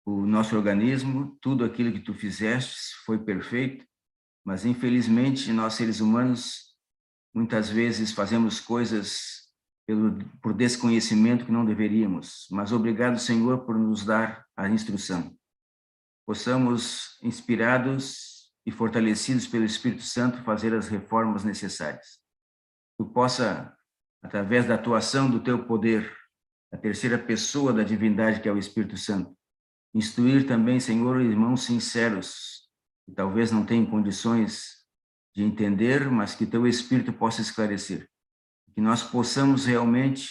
o nosso organismo. Tudo aquilo que tu fizeste foi perfeito, mas infelizmente nós, seres humanos, muitas vezes fazemos coisas por desconhecimento que não deveríamos, mas obrigado, Senhor, por nos dar a instrução. Possamos, inspirados e fortalecidos pelo Espírito Santo, fazer as reformas necessárias. Tu possa, através da atuação do teu poder, a terceira pessoa da divindade, que é o Espírito Santo, instruir também, Senhor, irmãos sinceros, que talvez não tenham condições de entender, mas que teu Espírito possa esclarecer. Que nós possamos realmente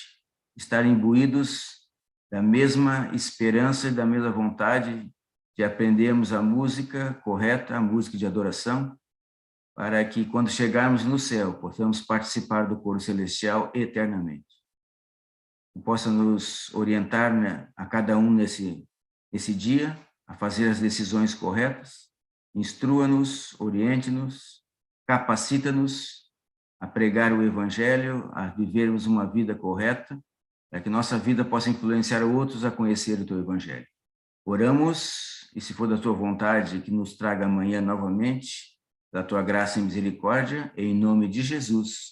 estar imbuídos da mesma esperança e da mesma vontade de aprendermos a música correta, a música de adoração, para que quando chegarmos no céu, possamos participar do coro celestial eternamente. Que possa nos orientar, né, a cada um nesse dia, a fazer as decisões corretas, instrua-nos, oriente-nos, capacita-nos a pregar o Evangelho, a vivermos uma vida correta, para que nossa vida possa influenciar outros a conhecer o teu Evangelho. Oramos, e se for da tua vontade, que nos traga amanhã novamente, da tua graça e misericórdia, em nome de Jesus.